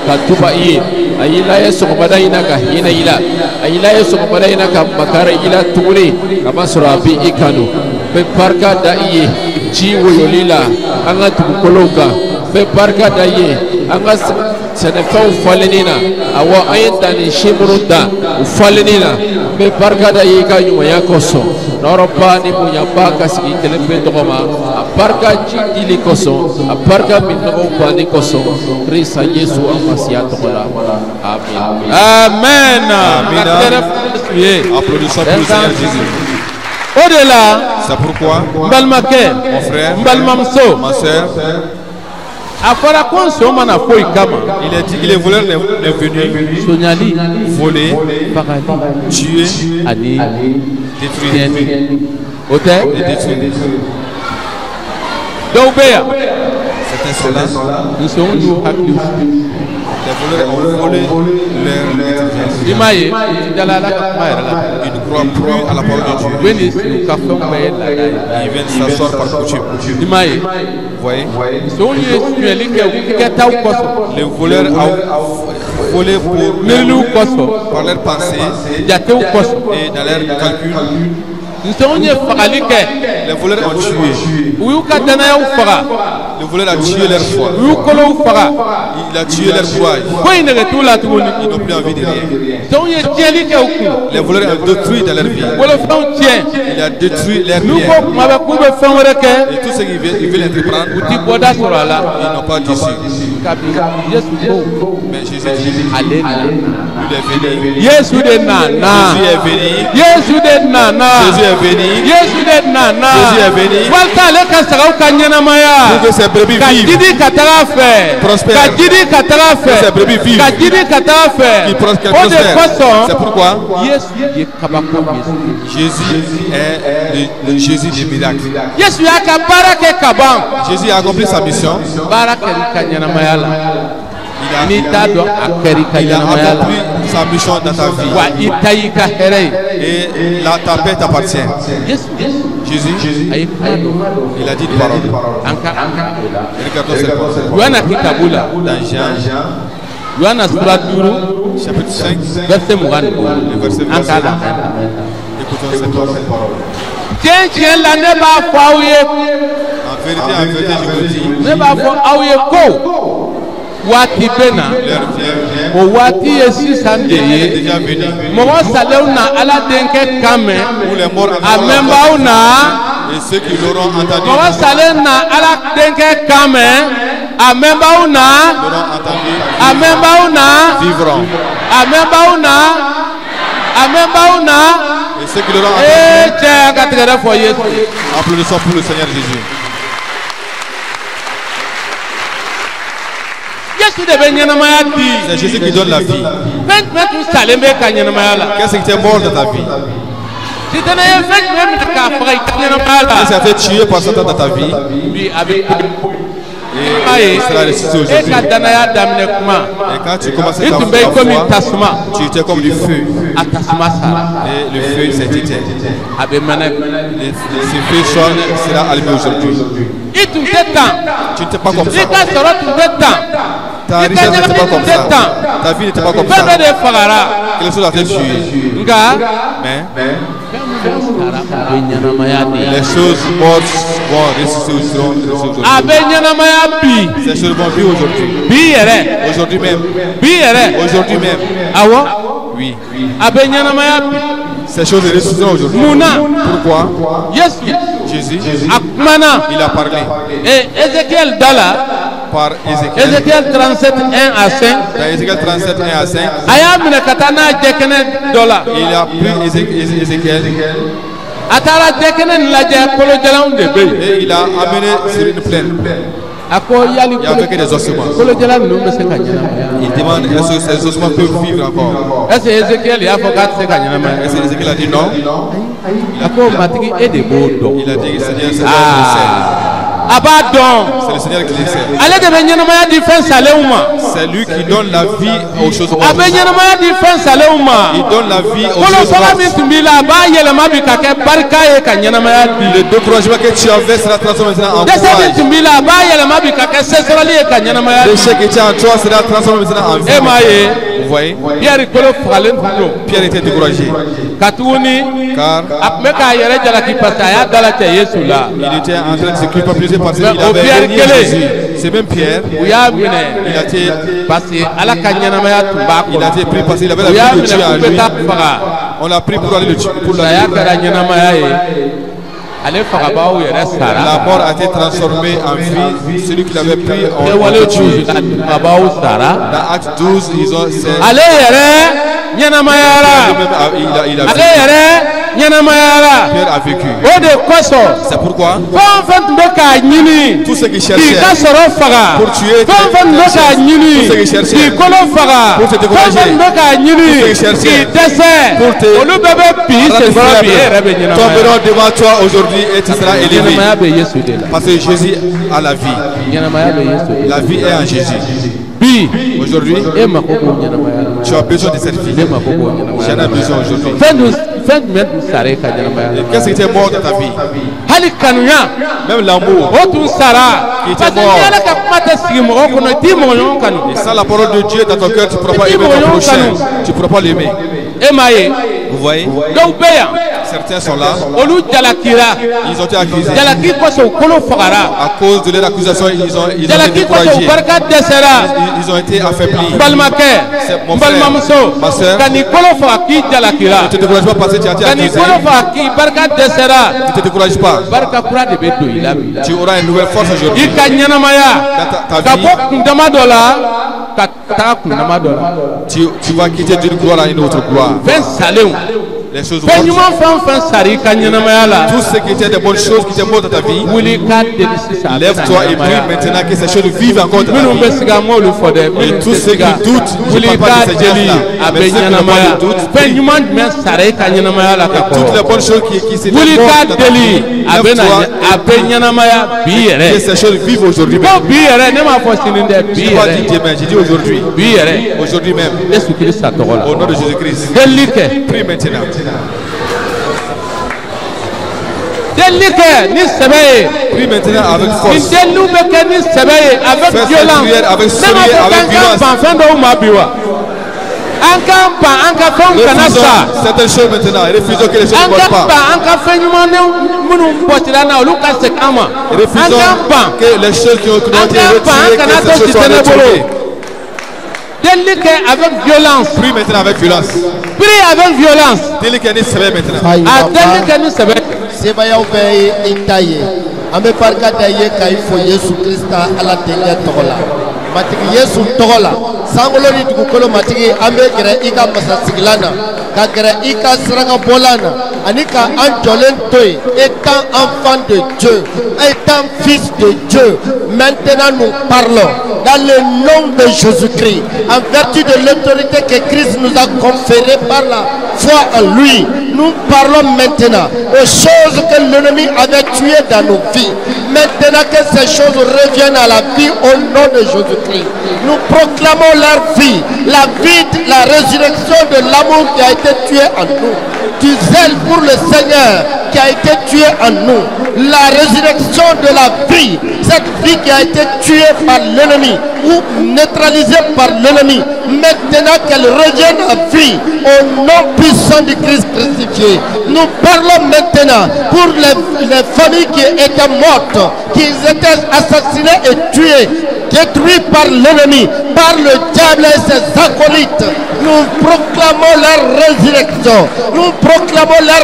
ka tuba i ye a y'i lajɛ sɔgɔmada in na ka hinɛ i la a y'i lajɛ sɔgɔmada in na ka makari i la tuguni kamasɔrɔ a bɛ i kanu bɛ barika da i ye ji woyoli la an ka dugukolow kan bɛ barika da i ye an ka sɛnɛfɛnw falenni na awɔ an ye danni si minnu dan u falenni na bɛ barika da i ye i ka ɲumanya kosɔn nɔrɔba ni bonyaba ka sigi kelen pe tɔgɔ ma a barika ji dili kosɔn a barika minɔgɔw banni kosɔn Krista Yesu an masiya tɔgɔ la amen. Amen. Applaudissons pour le Seigneur Jésus. O de la. C'est pourquoi n balimakɛ mon frère, n balimamuso ma sœur, a fɔra ko n sɔn mana foyi kama. il est dit que les voleurs n'est venu sonyali voler, fagali tuer, ani détruire. o tɛ Et détruire. dɔw bɛ yan Certains sont là. nsɔnw y'u hakili Les voleurs ont volé leur i m'a ye jala ala ka kuma yɛrɛ la Ils ne croient plus à la parole de u Dieu. bɛ nin sigi u ka fɛnw bɛɛ ye laada ye Ils viennent s'asseoir par coutume. i m'a ye Vous voyez? nsɔnw ye suɲɛli kɛ u kɛtaw kɔsɔn Les voleurs ont volé miiriliw kɔsɔn par leurs pensées jatew kɔsɔn et dans leurs calculs. nsɔnw ye fagali kɛ Les voleurs ont tué. u y'u ka danayaw faga Le voleur a tué leur foi. u y'u kolow faga Il a tué leur courage. ko in nege t'u la tuguni Ils n'ont plus envie de rien. nsɔnw ye tiɲɛli kɛ u kun Les voleurs ont détruit dans leur vie. wolofɛnw tiɲɛ Il a détruit leur n'u ko bien. kuma bɛ k'u bɛ fɛn wɛrɛ kɛ Et tout ce qu'ils veulent entreprendre, u ti bɔda sɔrɔ a la ils n'ont pas d'issue. kabi yesu ko Mais Jésus dit, ale na il est venu. yesu de nana Jésus est venu. yesu de nana Jésus est venu. yesu de nana Jésus est venu. walasa ale ka sagaw ka ɲɛnamaya Pour que ses brebis ka vivent. jidi ka taga fɛ Prospère. ka jidi ka taga Que ses fɛ brebis vivent. ka jidi ka taga fɛ Qu'il o de prospère. C'est kosɔn pourquoi yesu ye kabako yesu Jésus est le Jésus des miracles. yesu y'a ka baara kɛ ka ban Jésus a accompli sa mission. baara kɛli ka ɲɛnamaya la n'i t'a dɔn a kɛr'i ka ɲɛnamaya la. Sa mission dans ta vie. Wa i ta y'i ka hɛrɛ ye. Et là, ta paix t'appartient. Jésus, il a dit une parole. Regardons cette parole. Yohana kitabu la. Dans Jean, Yohana sura 5 chapitre 5, verset 25. le verset 25. Écoutons cette parole. Tiɲɛ tiɲɛ la ne b'a fɔ aw ye. En vérité, je vous dis. Ne b'a fɔ aw ye ko waati bɛ na o waati ye sisan de ye mɔgɔ salenw na Ala denkɛ kan mɛn a mɛnbaaw na mɔgɔ salen na Ala denkɛ kan mɛn a mɛnbaaw na a mɛnbaaw na a mɛnbaaw na a mɛnbaaw na cɛ ka tigɛrɛ fɔ Yesu. Applaudissons pour le Seigneur Jésus. C'est Jésus qui donne la vie. Qu'est-ce qui t'est mort dans ta vie? Qu'est-ce qui a été tué par Satan dans ta vie? Et il sera ressuscité aujourd'hui. Et quand tu commences à ta foi, tu étais comme du feu. Et le feu s'est éteint. Ce feu sera allumé aujourd'hui. Tu n'étais pas comme ça. Ta richesse n'était pas comme ça. Ta vie n'était pas comme ça. Quelque chose a été tué. Mais les choses mortes vont ressusciter aujourd'hui. Ces choses vont vivre aujourd'hui. Aujourd'hui même. Aujourd'hui même. Oui. Ces choses ressusciteront aujourd'hui. Pourquoi? Jésus, il a parlé. Et Ézéchiel Dala, par Ézéchiel. Ézéchiel 37, 1 à 5. Dans Ézéchiel 37, 1 à 5. Il a pris Ézéchiel. Et il a amené sur une plaine. Il n'y avait que des ossements. Il demande est-ce que ces ossements peuvent vivre encore. Est-ce que Ézéchiel a dit non? Il a dit Seigneur, c'est c'est le Seigneur qui les sert. C'est lui qui donne la vie aux choses mortes. Il donne la vie aux choses mortes. Le découragement que tu avais sera transformé en courage. L'échec qui était en toi sera transformé en vie. Vous voyez? Pierre était découragé. Car il était en train de se culpabiliser parce qu'il avait renié Jésus. C'est même Pierre. Il a été pris parce qu'il avait la vie de Dieu à lui. On l'a pris pour aller le tuer. La mort a été transformée en vie. Celui qui l'avait pris, on l'a tué. Dans Acte 12, ils ont... Pierre a vécu. C'est pourquoi tout ce qui cherchait pour tuer, tout ce qui cherchait pour te décourager, tout ce qui cherchait pour te tomberont devant toi aujourd'hui et tu seras élevé. Parce que Jésus a la vie. La vie est en Jésus. Aujourd'hui, tu as besoin de cette vie. J'en ai besoin aujourd'hui. Qu'est-ce qui était mort dans ta vie? Même l'amour qui était mort. Et sans la parole de Dieu dans ton cœur, tu ne pourras pas aimer ton prochain. Tu ne pourras pas l'aimer. Vous voyez? Certains sont là. Ils ont été accusés. À cause de leur accusation, ils ont été découragés. Ils ont été affaiblis. Mon frère, ma soeur, ne te décourage pas parce que tu as été accusé. Ne te décourage pas. Tu auras une nouvelle force aujourd'hui. Dans ta vie, tu vas quitter d'une gloire à une autre gloire. les choses Fais mortes, du monde fan sari kanyanamaya. tout ce qui était des bonnes choses qui étaient mortes dans ta vie, lève-toi et prie maintenant que ces choses vivent encore dans ta vie. Et tous ceux qui doutent, je ne parle pas de ces gens-là, mais ceux qui n'ont pas de doute, toutes les bonnes choses qui s'étaient mortes dans ta vie, lève-toi et que ces choses vivent aujourd'hui même. Je n'ai pas dit demain, j'ai dit aujourd'hui. Aujourd'hui même. Au nom de Jésus-Christ. Prie maintenant. Prie maintenant avec force. Fais cette prière avec sourire, avec violence. Refusons certaines choses maintenant. Refusons que les choses ne volent pas. Refusons que les choses qui ont été retirées, que ces choses soient retirées. Avec violence. Prie maintenant avec violence. Prie avec violence. Délicatez maintenant. Sebaya ubei itaye ame parka daye kai fo Yesu Krista ala tenge togola matiki Yesu togola sangolori dugukolo matiki ame gere ika masasigilana ka gere ika sranga bolana anika anjolen toy étant enfant de Dieu, étant fils de Dieu. Maintenant nous parlons dans le nom de Jésus-Christ en vertu de l'autorité que Christ nous a conférée par la foi en lui. Nous parlons maintenant aux choses que l'ennemi avait tuées dans nos vies. Maintenant que ces choses reviennent à la vie au nom de Jésus-Christ. Nous proclamons leur vie, la résurrection de l'amour qui a été tué en nous, du zèle pour le Seigneur qui a été tué en nous, la résurrection de la vie, cette vie qui a été tuée par l'ennemi ou neutralisée par l'ennemi, maintenant qu'elle revienne à vie au nom puissant du Christ crucifié. Nous parlons maintenant pour les familles qui étaient mortes, qui étaient assassinées et tuées, détruits par l'ennemi, par le diable et ses acolytes. Nous proclamons leur résurrection, nous proclamons leur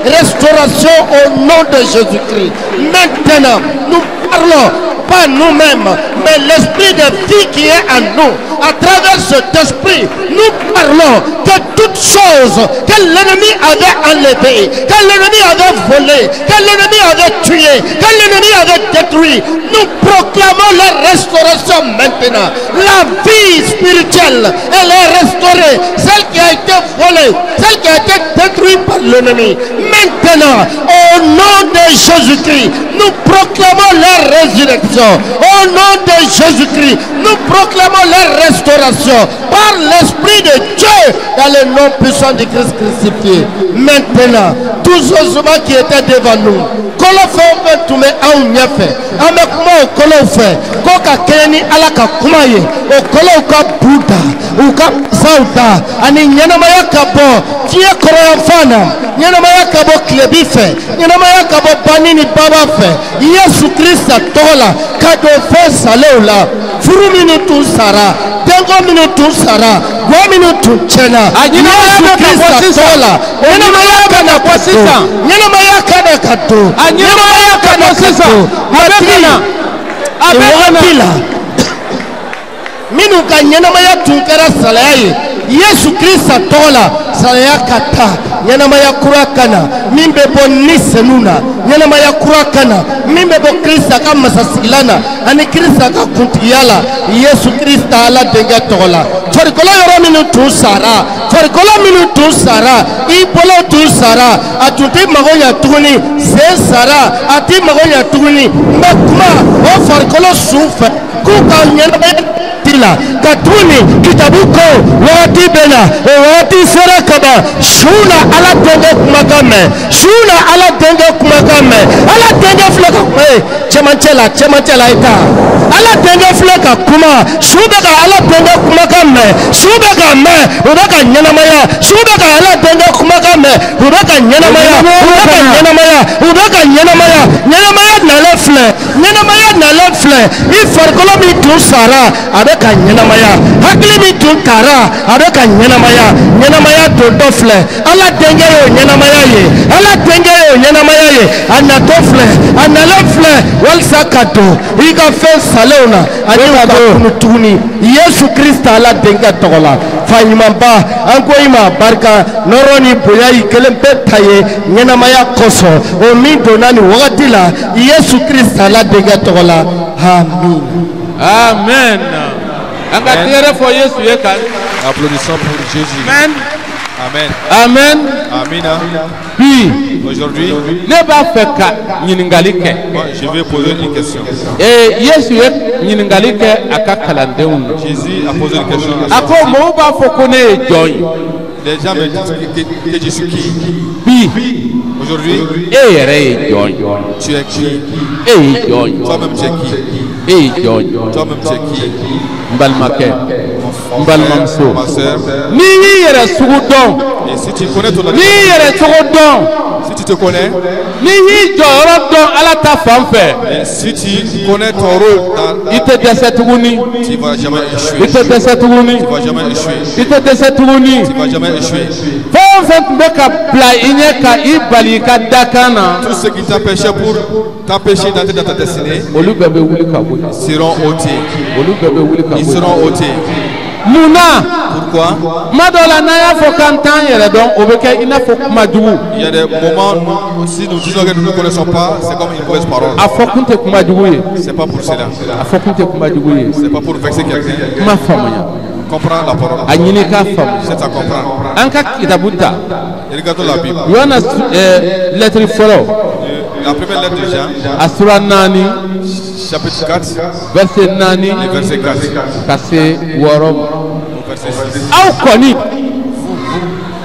restauration au nom de Jésus-Christ. Maintenant, nous parlons pas nous-mêmes, mais l'esprit de vie qui est en nous. À travers cet esprit, nous parlons que toutes choses que l'ennemi avait enlevées, que l'ennemi avait volées, que l'ennemi avait tuées, que l'ennemi avait détruit, nous proclamons la restauration maintenant. La vie spirituelle, elle est restaurée. Celle qui a été volée, celle qui a été détruite par l'ennemi. Maintenant, au nom de Jésus-Christ, nous proclamons la résurrection. Au nom de Jésus-Christ, nous proclamons la restauration par l'Esprit de Dieu dans le nom puissant du Christ crucifié. Maintenant, tous ceux qui étaient devant nous, Yesu Christ tola kado fe saleula furu minutu sara tengo minutu sara wa minutu chena Yesu Christ tola ena mayaka na kwasisa nyena mayaka na kato nyena mayaka na kwasisa abena minu kanyena maya tunkara salaye Yesu Christ tola salaya kata nyena maya kurakana mimbe bonise nuna nyena maya kurakana mimbe bo Christ kama sasilana ani Christ akakuntiala Yesu Christ ala denga tola forikola yoro minu tu sara forikola minu tu sara ibolo tu sara atuti magonya tuguni se sara ati magonya tuguni makuma o forikola sufa kuka nyena tila katuni kitabuko wati bena wati serakaba shuna ala denga kumakame shuna ala denga kumakame ala denga flaka chemantela ita ala denga flaka kuma shubaka ala denga kumakame shubaka me ubaka nyanamaya shubaka ala denga kumakame ubaka nyanamaya ubaka nyanamaya na lefle ifarkolo mi tu sara abeka nyanamaya hakli mi tu kara abeka nyanamaya to dofle ala denga yo nyanamaya ye ana dofle ana lefle wal sakato iga fe salona ani wa tuni Yesu Christ ala denga togola ɲumanba an ko i ma barika nɔrɔ ni bonya i kelen bɛɛ ta ye ɲɛnamaya kosɔn o min donna nin wagati la Yesu Krista la denkɛ tɔgɔ la amen. Amen. Applaudissons pour Jésus. Amen. Amen. Amen. Amen. Puis, aujourd'hui, ne b'a fait ka ɲininkali kɛ. Je vais poser une question. Yesu ye ɲininkali kɛ a ka kalandenw na. Jésus a posé une question. A ko mɔgɔw b'a fɔ ko ne ye jɔn ye. Les gens me disent que je suis qui. Puis, aujourd'hui, e yɛrɛ ye jɔn ye. Tu es qui? E ye jɔn ye. Toi-même tu es qui? E ye jɔn ye. Toi-même tu es qui? N balimakɛ, n balimamuso. Ma sœur. N'i y'i yɛrɛ sugu dɔn. Et si tu connais ton N'i y'i yɛrɛ cogo dɔn. Si tu te connais. N'i y'i jɔyɔrɔ dɔn Ala ta fan fɛ. Et si tu connais ton rôle dans I tɛ dɛsɛ tuguni. Tu vas jamais échouer. I tɛ dɛsɛ tuguni. Tu vas jamais échouer. I tɛ dɛsɛ tuguni. Tu vas jamais échouer. Fɛn o fɛn tun bɛ ka bila i ɲɛ ka i bali i ka dakan na. Tout ce qui t'empêchait pour t'empêcher d'entrer dans ta destinée. Olu bɛɛ bɛ wuli ka bɔ. Seront ôtés. Olu bɛɛ bɛ wuli ka bɔ. Ils seront ôtés. Munna. Pourquoi? Kuma dɔ la n'an y'a fɔ k'an t'an yɛrɛ dɔn o bɛ kɛ i n'a fɔ kuma jugu. Il y a des moments si nous disons que nous ne connaissons pas, c'est comme une mauvaise parole. A fɔ kun tɛ kuma jugu ye. C'est pas pour cela. A fɔ kun tɛ kuma jugu ye. C'est pas pour vexer quelqu'un. Kuma faamuya. Comprends la parole. A ɲini k'a faamu. C'est à comprendre. An ka kitabu ta. Regardons la Bible. Yohana lettre fɔlɔ. La première lettre de Jean. A sura 4. Chapitre 4. Verset 4. Et verset 4. Ka se 6 ma. Verset 6. Aw kɔni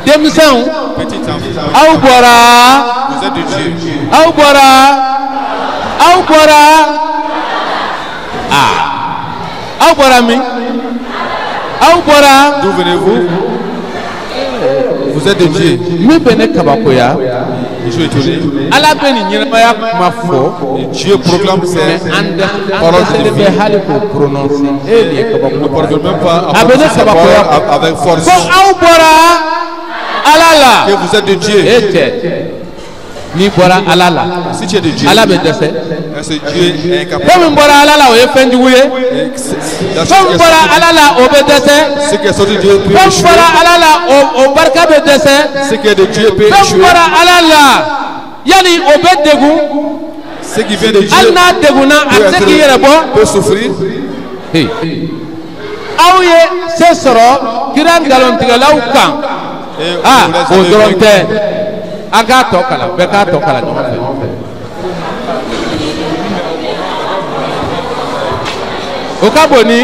denmisɛnw Petit enfant. aw bɔra Vous êtes de Dieu. aw bɔra aw bɔra min aw bɔra D'où venez-vous? Vous êtes de Dieu. min bɛ ne kabakoya Je suis étonné. Ala bɛ nin ɲɛnamaya kuma fɔ Dieu proclame ses paroles an dɛsɛlen bɛ hali k'o prononcer nin ye ne kabako parviennent même pas a bɛ ne kabakoya avec force. ko aw bɔra Ala la Que vous êtes de Dieu. cɛ n'i bɔra Ala la Si tu es de Dieu, Ala bɛ dɛsɛ. ce Dieu est incapable. Fɛn min bɔra Ala la o ye fɛn jugu ye. Fɛn min bɔra Ala la o bɛ dɛsɛ. Ce qui est sorti de Dieu peut Fɛn min échouer. bɔra Ala la o barika bɛ dɛsɛ. Ce qui est de Dieu peut Fɛn min échouer. bɔra Ala la yali o bɛ degun. Ce qui vient de Dieu Hali n'a degunna a tɛ se k'i yɛrɛ bɔ. peut souffrir. Aw ye se sɔrɔ kira nkalontigɛlaw kan. O dɔrɔn tɛ. An k'a tɔ kalan bɛɛ k'a tɔ kalan ɲɔgɔn fɛ. O ka bon ni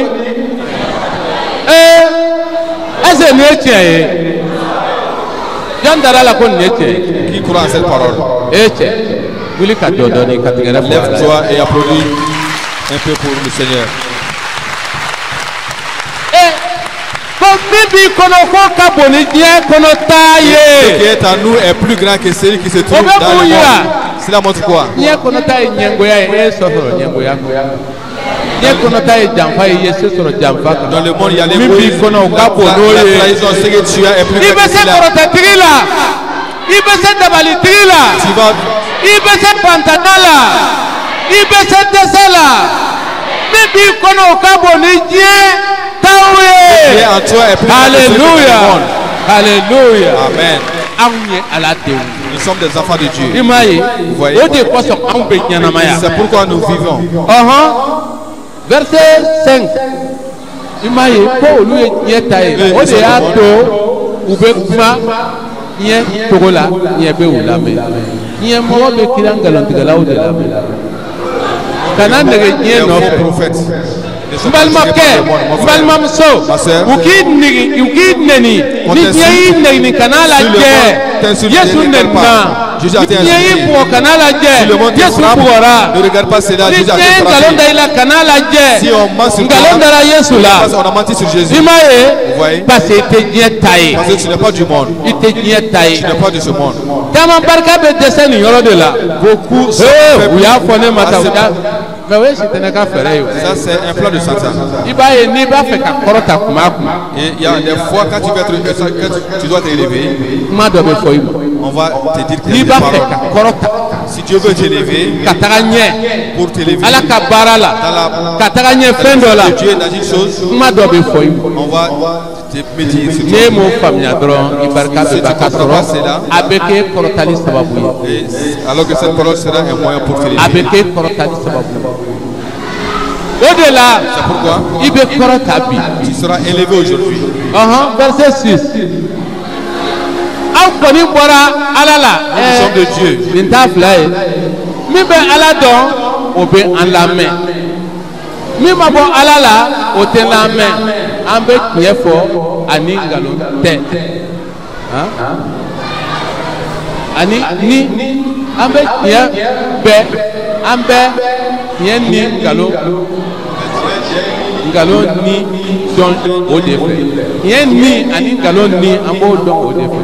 est-ce que nin ye tiɲɛ ye jɔn dara la ko nin ye tiɲɛ ye. Qui croit en cette parole? Cɛ wuli ka dɔ dɔɔni ka tigɛrɛ fɔ. Lève-toi et applaudis un peu pour le Seigneur. Ko min b'i kɔnɔ k'o ka bon ni diɲɛ kɔnɔ taa ye. Ce qui est en nous est plus grand que celui qui se trouve dans le monde. Cela montre quoi? Diɲɛ kɔnɔ ta ye ɲɛngoya ye e ye sɔ sɔrɔ ɲɛngoya kan. Diɲɛ kɔnɔ ta ye janfa ye i ye se sɔrɔ janfa kan. Dans le monde il y a les min b'i kɔnɔ o ka bon n'o la ye. trahison, ce que tu as est plus I bɛ grand que se cela. kɔrɔtɛtigi la i bɛ se dabalitigi la Tu vas i bɛ se pantana la i bɛ se dɛsɛ la min b'i kɔnɔ o ka bon ni diɲɛ taw ye. en toi est plus grand que celui du Alléluia. monde. Alléluia. Amen. Anw ye Ala denw. Nous sommes des enfants de Dieu. I m'a ye voyez. o de kosɔn anw bɛ ɲɛnamaya. C'est pourquoi nous vivons. Verset 5. I m'a ye ko olu ye diɲɛ ta ye o de y'a to u bɛ kuma diɲɛ cogo la diɲɛ bɛ u lamɛn. Diɲɛ mɔgɔ bɛ kira nkalontigɛlaw de lamɛn. Kana nɛgɛ diɲɛ nɔfɛ. N balimakɛ n balimamuso u k'i nɛni ni diɲɛ y'i nɛni kana lajɛ Yesu nɛnina ni diɲɛ y'i bugɔ kana lajɛ Yesu bugɔra ni diɲɛ ye nkalon da i la kana lajɛ nkalon dara Yesu la i m'a ye parce que i tɛ diɲɛ ta ye Parce que tu n'es pas du monde. i tɛ diɲɛ ta ye Tu n'es pas de ce monde. caman barika bɛ dɛsɛ nin yɔrɔ de la Beaucoup sont u y'a fɔ ne ma ta mais o ye sitana ka fɛɛrɛ ye o. Ça c'est un plan de Satan. I b'a ye n'i b'a fɛ ka kɔrɔta kuma a kuma. Et il y a des fois quand tu dois t'élever, Kuma dɔ bɛ fɔ i ma. On va te dire que si Dieu veut t'élever, pour t'élever, dans Dieu dans une chose, on va te méditer sur toi. Alors que cette parole sera un moyen pour t'élever. Au-delà, c'est pourquoi tu seras élevé aujourd'hui. Verset 6. Nous sommes de Dieu. Galon ni don o de fe yen ni ani galon ni ambo don o de fe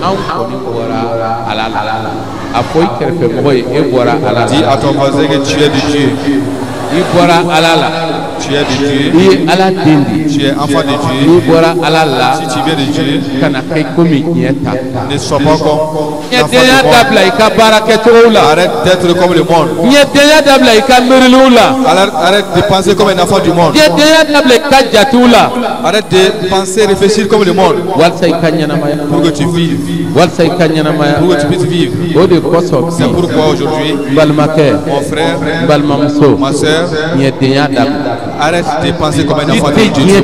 an ko ni bora ala a foi kerfe mo e bora ala dis à ton voisin que tu es de Dieu. I bora ala tu es de Dieu. I ala dindi tu es enfant de Dieu. I bora ala si tu viens de Dieu kana kai komi nieta ne sois pas comme nyedenya dabla ika baraketula arrête d'être comme le monde. Nyedenya dabla ika merilula arrête de penser comme un enfant du monde. Nyedenya dabla ika jatula arrête de penser réfléchir comme le monde. Walsa ikanya na maya pour que tu vives. Walsa ikanya na maya pour que tu puisses vivre. C'est pourquoi aujourd'hui mon frère, ma soeur, arrête de penser comme un enfant de Dieu.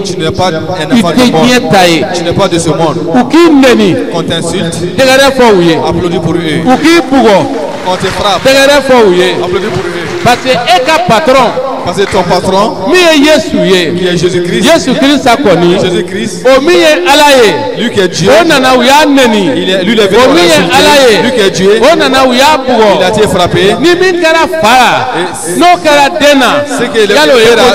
Tu n'es pas un enfant du monde. Tu n'es pas de ce monde. Qu'on t'insulte, applaudis pour eux. Qu'on te frappe, applaudis pour eux. Parce que patron, parce que ton patron, qui est Jésus-Christ, Jésus-Christ, lui qui est Dieu, lui le vélo, lui qui est Dieu, il a été frappé. Et ce que le père a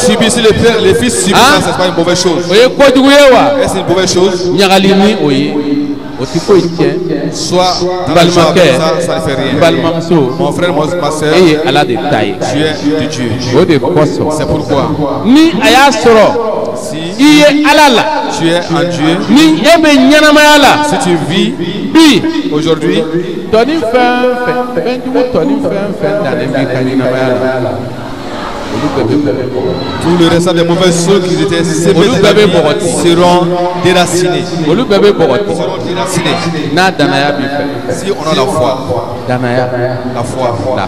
subi, si les fils subissent ça, ce n'est pas une mauvaise chose. Est-ce une mauvaise chose? Soit dans le joie, ça ne fait rien. Mon frère, ma soeur, tu es de Dieu. C'est pourquoi si tu es en Dieu, si tu vis aujourd'hui, tout le reste des mauvaises choses qui étaient sémées seront déracinées. Si on a la foi, la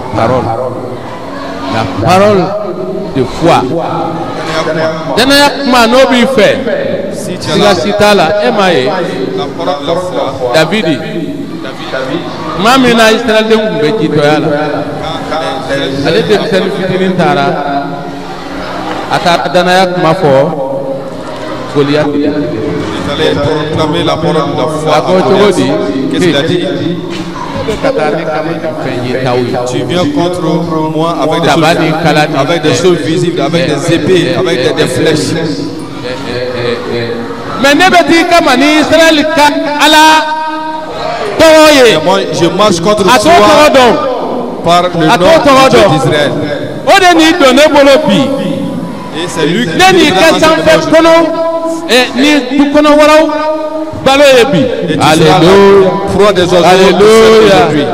parole de foi. Si tu as la parole de la foi, David, Mamina Israël de Mbetitoyala. Ale de sel fitinin tara ata danaya kuma fo Goliath il allait proclamer la parole de la foi. Qu'est-ce qu'il a dit? Tu viens contre moi avec des choses visibles, avec des épées, avec des flèches. Mais ne dit comme en Israël ala moi je marche contre toi par le nom d'Israël. Et c'est lui qui Alléluia. Proie des oiseaux aujourd'hui.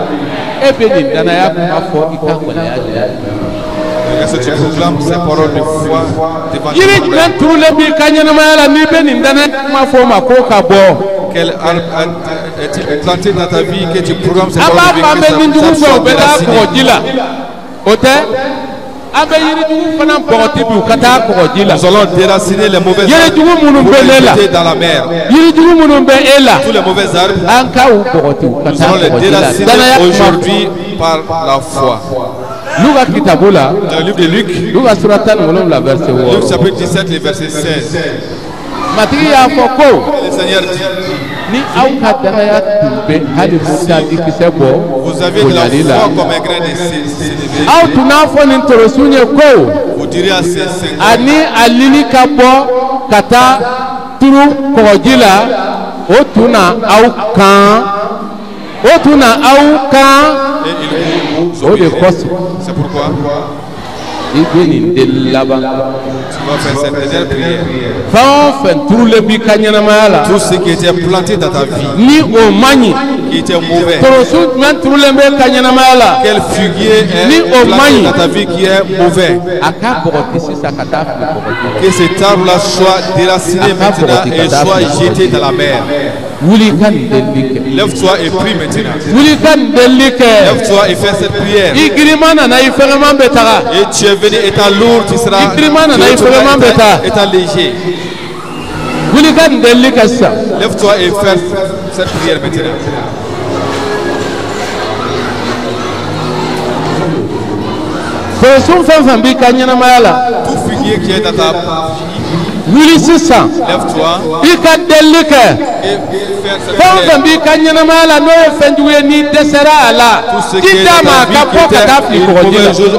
Est-ce que tu proclames ces paroles de foi quel arbre est-il planté dans ta vie que tu proclames ces paroles de nous allons déraciner les mauvais arbres pour les jeter dans la mer. Tous les mauvais arbres, nous allons les déraciner aujourd'hui par la foi. Dans le livre de Luc, Luc chapitre 17, le verset 16. Le Seigneur dit, vous avez de la foi comme un grain de sénévé. Vous direz à ces 5 c'est pourquoi tu vas faire cette dernière prière. Tout ce qui était planté dans ta vie, qui était mauvais. Quel figuier est planté dans ta vie qui est mauvais. Que cet arbre-là soit déraciné maintenant et soit jeté dans la mer. Lève-toi et prie maintenant. Lève-toi et fais cette prière. Et tu es venu étant lourd, tu seras étant léger. Lève-toi et fais cette prière maintenant. Tout figuier qui est dans ta lève-toi et fais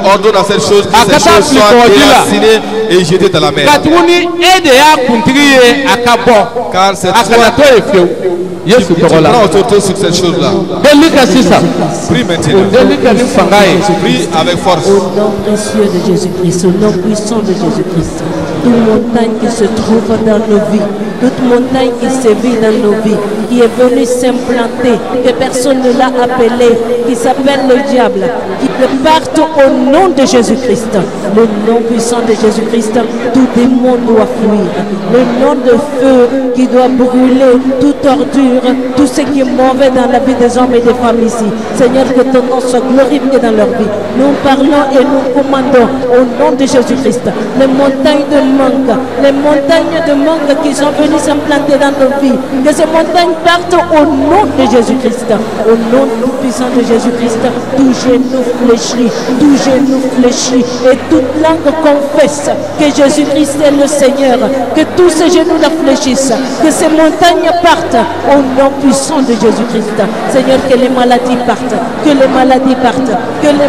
ordonne à cette chose que ces choses soient déracinées et jetées dans la mer. Car c'est toi qui prends autorité sur cette chose-là. Prie maintenant. Prie avec force. Au nom précieux de Jésus-Christ, au nom puissant de Jésus-Christ, toute montagne qui se trouve dans nos vies, toute montagne qui sévit dans nos vies, qui est venue s'implanter, que personne ne l'a appelé, qui s'appelle le diable, qui parte au nom de Jésus-Christ, le nom puissant de Jésus-Christ, tout démon doit fuir, le nom de feu qui doit brûler toute ordure, tout ce qui est mauvais dans la vie des hommes et des femmes ici. Seigneur, que ton nom soit glorifié dans leur vie. Nous parlons et nous commandons au nom de Jésus-Christ. Les montagnes de manque qui sont venues s'implanter dans nos vies, que ces montagnes partent au nom de Jésus-Christ. Au nom puissant de Jésus-Christ, tout genou fléchit, et toute langue confesse que Jésus-Christ est le Seigneur, que tous ces genoux la fléchissent, que ces montagnes partent au nom puissant de Jésus-Christ. Seigneur, que les maladies partent, que les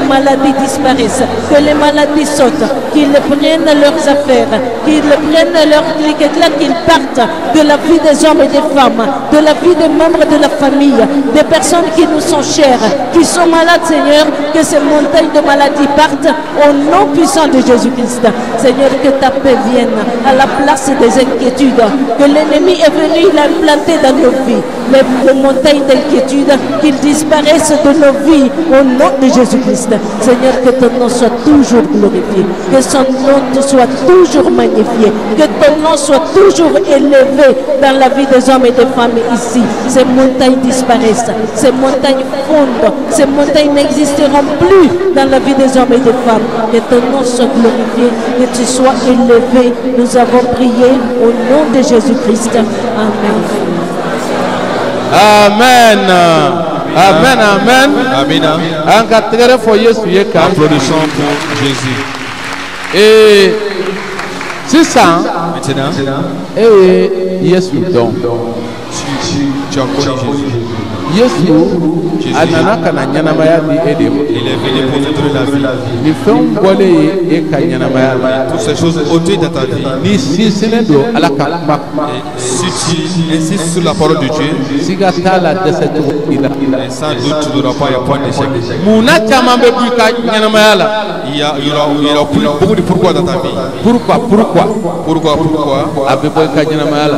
maladies disparaissent, que les maladies sautent, qu'ils prennent leurs affaires, qu'ils prennent leurs clics, qu'ils partent de la vie des hommes et des femmes, de la vie des membres de la famille, des personnes qui nous sont chères, qui sont malades, Seieur, que ces montagnes de maladies partent au nom puissant de Jésus-Christ. Seigneur, que ta paix vienne à la place des inquiétudes, que l'ennemi est venu l'implanter dans nos vies, les montagnes d'inquiétude, qu'ils disparaissent de nos vies au nom de Jésus-Christ. Seigneur, que ton nom soit toujours glorifié, que son nom soit toujours magnifié, que ton nom soit toujours élevé dans la vie des hommes et des femmes ici. Ces montagnes disparaissent, ces montagnes fondent, ces montagnes n'existeront plus dans la vie des hommes et des femmes. Que ton nom soit glorifié, que tu sois élevé. Nous avons prié au nom de Jésus-Christ. Amen. Amen. Amen. Amen. Amen. Applaudissons pour Jésus. Et c'est ça. Maintenant, et yes, tu as connu Jésus. Yesu ananaka na nyanamaya di edemo. Il est venu pour te donner la vie. Ni fɛn bɔlen ye e ka ɲɛnamaya la. Toutes ces choses ôtées dans ta vie. Ni sinsinnen don Ala ka kuma. Si tu insistes sur la parole de Dieu, siga t'a la dɛsɛ cogo i la. Sans doute tu n'auras pas un point d'échec. Munna caman bɛ bɔ i ka ɲɛnamaya la. Il y aura beaucoup de pourquoi dans ta vie. Pourquoi? A bɛ bɔ i ka ɲɛnamaya la.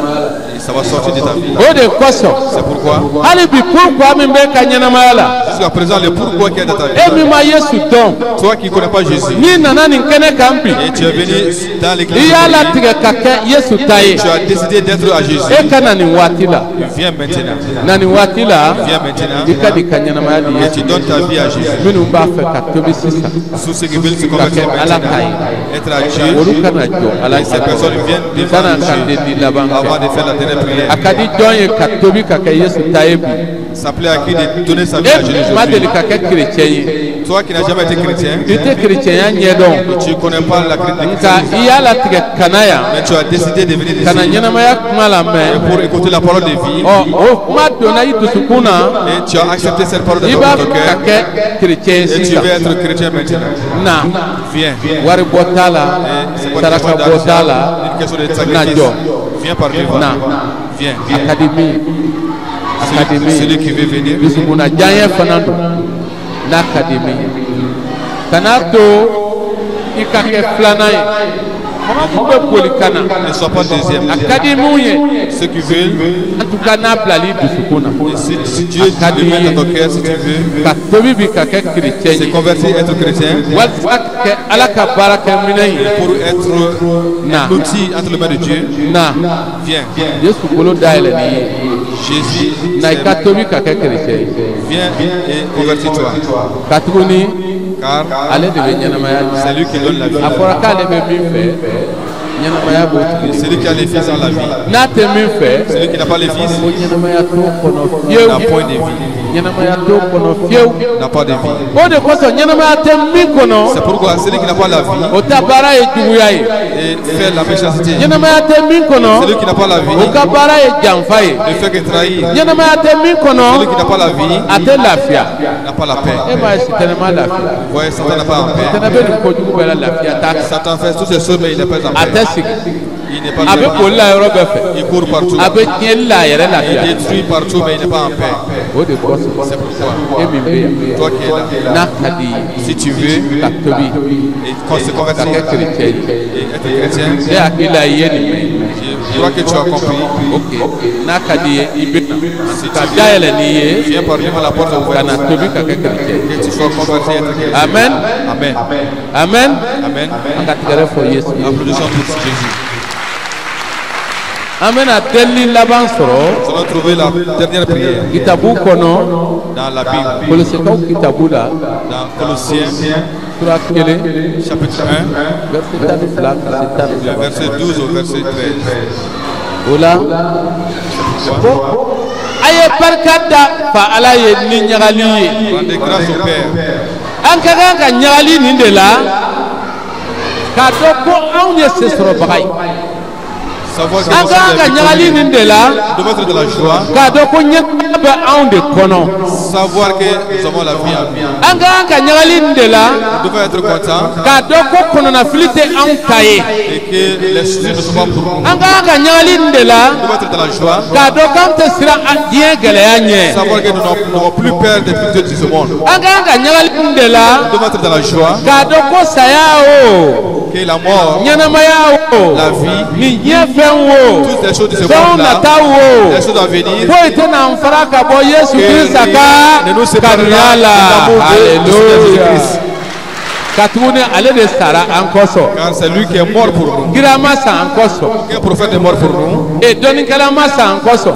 Ça va sortir de ta vie. O de kosɔn. C'est pourquoi. Hali bi pourquoi min bɛ ka ɲɛnamaya la. Jusqu'à présent, le pourquoi qui est dans ta vie. E min ma Yesu dɔn. Toi qui ne connais pas Jésus. N'i nana nin kɛnɛ kan bi. Et tu es venu dans l'église. I y'a latigɛ ka kɛ Yesu ta ye. Tu as décidé d'être à Jésus. E ka na nin waati la. Viens maintenant. Na nin waati la. Viens maintenant. I ka di ka ɲɛnamaya di Et tu donnes ta vie à Jésus. Minnu b'a fɛ ka tobi sisan. Tous ceux qui veulent se convertir maintenant. Être à Dieu. Olu kana jɔ Ala. Et ces personnes viennent devant Dieu avant de faire la dernière prière. A ka di jɔn ye ka tobi ka kɛ Yesu ta ye bi. Ça plaît à qui de donner sa vie à Jésus. Ma deli ka kɛ chrétien ye. Toi qui n'as jamais été chrétien. I tɛ chrétienya ɲɛdɔn. Tu ne connais pas la chrétienté. Nka i y'a latigɛ kana yan. Mais tu as décidé de venir ici. Kana ɲɛnamaya kuma la mɛn. Pour écouter la parole de vie. O kuma donna i dusukun na. Et tu as accepté cette parole de ton cœur. I b'a ka kɛ chrétien ye sisan. Et tu veux être chrétien maintenant. Na. Viens. Wari bɔ t'a la. Saraka bɔ t'a la. Na jɔ. Viens par devant. Na. Viens. Académie. Celui qui veut venir. Dusukuna diya fana don. N'académie. Kana to i ka kɛ filanan ye. Ne sois pas deuxième. Ceux qui veulent, si Dieu te met dans ton cœur, si tu veux, c'est convertir, être chrétien, pour être un outil entre les mains de Dieu. Viens. Jésus, viens et convertis-toi. Car c'est lui qui donne la vie. Celui qui a les fils a la vie. Celui qui n'a pas les fils n'a point de vie. N'a pas de vie. C'est pourquoi celui qui n'a pas la vie et fait la méchanceté. Celui qui n'a pas la vie ne fait que trahir. Celui qui n'a pas la vie n'a pas la paix. Vous voyez, Satan n'a pas la paix. Satan fait toutes ces choses, mais il n'est pas en paix. Il n'est pas en paix. Il court partout. Il détruit partout, mais il n'est pas en paix. C'est pourquoi toi qui es là, si tu veux se convertir et être chrétien, je crois que tu as compris. Si tu viens par devant la porte ouverte, que tu sois converti et être chrétien. Amen. Amen. Amen. Amen. Applaudissons pour Jésus. Amen. A teli laban soro. Nous allons trouver la dernière prière. Kitabu kono. Dans la Bible. Colossiens kitabu la. Dans Colossiens. Chapitre 1. Verset 12 au verset 13. Ola. Aye barkada fa ala ye ni nyagali. Rendez grâce au Père. Ankaga ka nyagali ni de la. Ka do ko awne se soro bagay. Savoir que nous devons être de la joie. Savoir que nous avons la vie en nous. Nous devons être contents. Et que les choses ne sont pas pour nous. Nous devons être de la joie. Savoir que nous n'avons plus peur des difficultés de ce monde. Nous devons être de la joie. Que la mort, la vie, toutes les choses de ce monde-là, les choses à venir, ne nous séparent pas de l'amour de Jésus-Christ. Car c'est lui qui est mort pour nous. Aucun prophète n'est mort pour nous.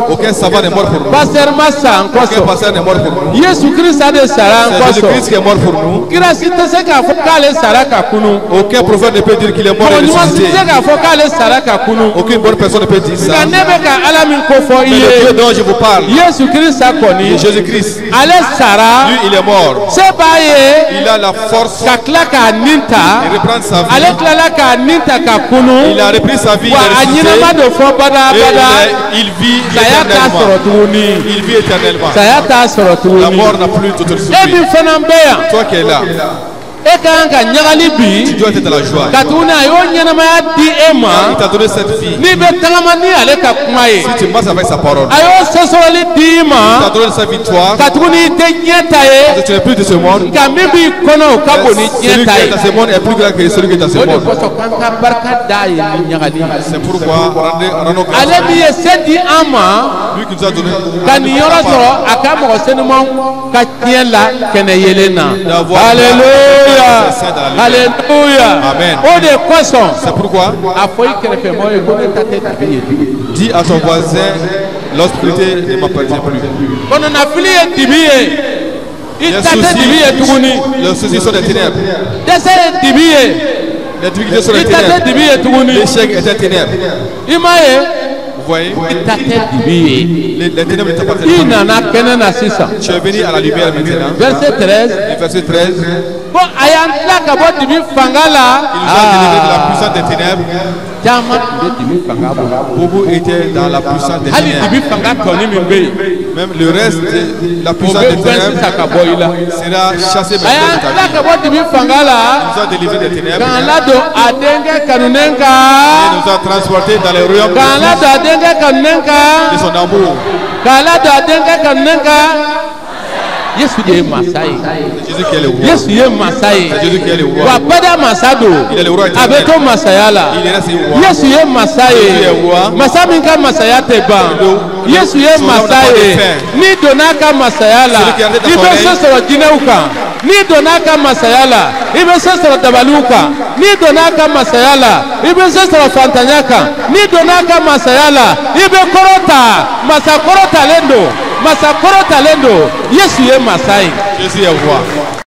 Aucun savant n'est mort pour nous. Aucun pasteur n'est mort pour nous. C'est Jésus-Christ qui est mort pour nous. Aucun prophèt ne peut dire qu'il est mort et ressuscité. Aucune bonne personne ne peut dire ça. Mais le Dieu dont je vous parle, Jésus-Christ, lui il est mort. Il a la force de reprendre sa vie. Il a repris sa vie. Il vit éternellement. Il vit éternellement. La mort n'a plus toute suite. Toi qui es là, tu dois être dans la joie. Il t'a donné cette vie. Si tu marches avec sa parole, il t'a donné sa victoire. Parce que tu n'es plus de ce monde. Celui qui est dans ce monde est plus grand que celui qui est dans ce monde. C'est pourquoi rendons grâce à lui qui nous a donné Alléluia. Amen. C'est pourquoi dis à ton voisin, l'hospitalité ne m'appartient plus. Les soucis sont des ténèbres. Les difficultés sont des ténèbres. L'échec est un ténèbre. Vous voyez, les ténèbres ne t'appartiennent pas. Tu es venu à la lumière maintenant. Verset 13. Il nous a délivré de la puissance des ténèbres. Bobo était dans la puissance des ténèbres. Même le reste de la puissance des ténèbres sera chassé maintenant de ta vie. Il nous a délivré des ténèbres. Il nous a transportés dans les royaumes de son amour. Yesu de ye masa ye. Jésus qui est le roi. Yesu ye masa ye. C'est Jésus qui est le roi. Wa bada masa do. Il est le roi éternel. A bɛ to masaya la. Il reste roi. Yesu ye masa Jésus ye. est roi. Masa min ka masaya tɛ ban. Yesu ye masa ye. Ni donna ka masaya la. I bɛ se sɔrɔ jinɛw kan. Ni donna ka masaya la. I bɛ se sɔrɔ dabaliw kan. Ni donna ka masaya la. I bɛ se sɔrɔ fantanya kan. Ni donna ka masaya la. I bɛ kɔrɔta. Masa kɔrɔtalen do. Masa kɔrɔtalen do. Yesu ye masa ye. Jésus est roi.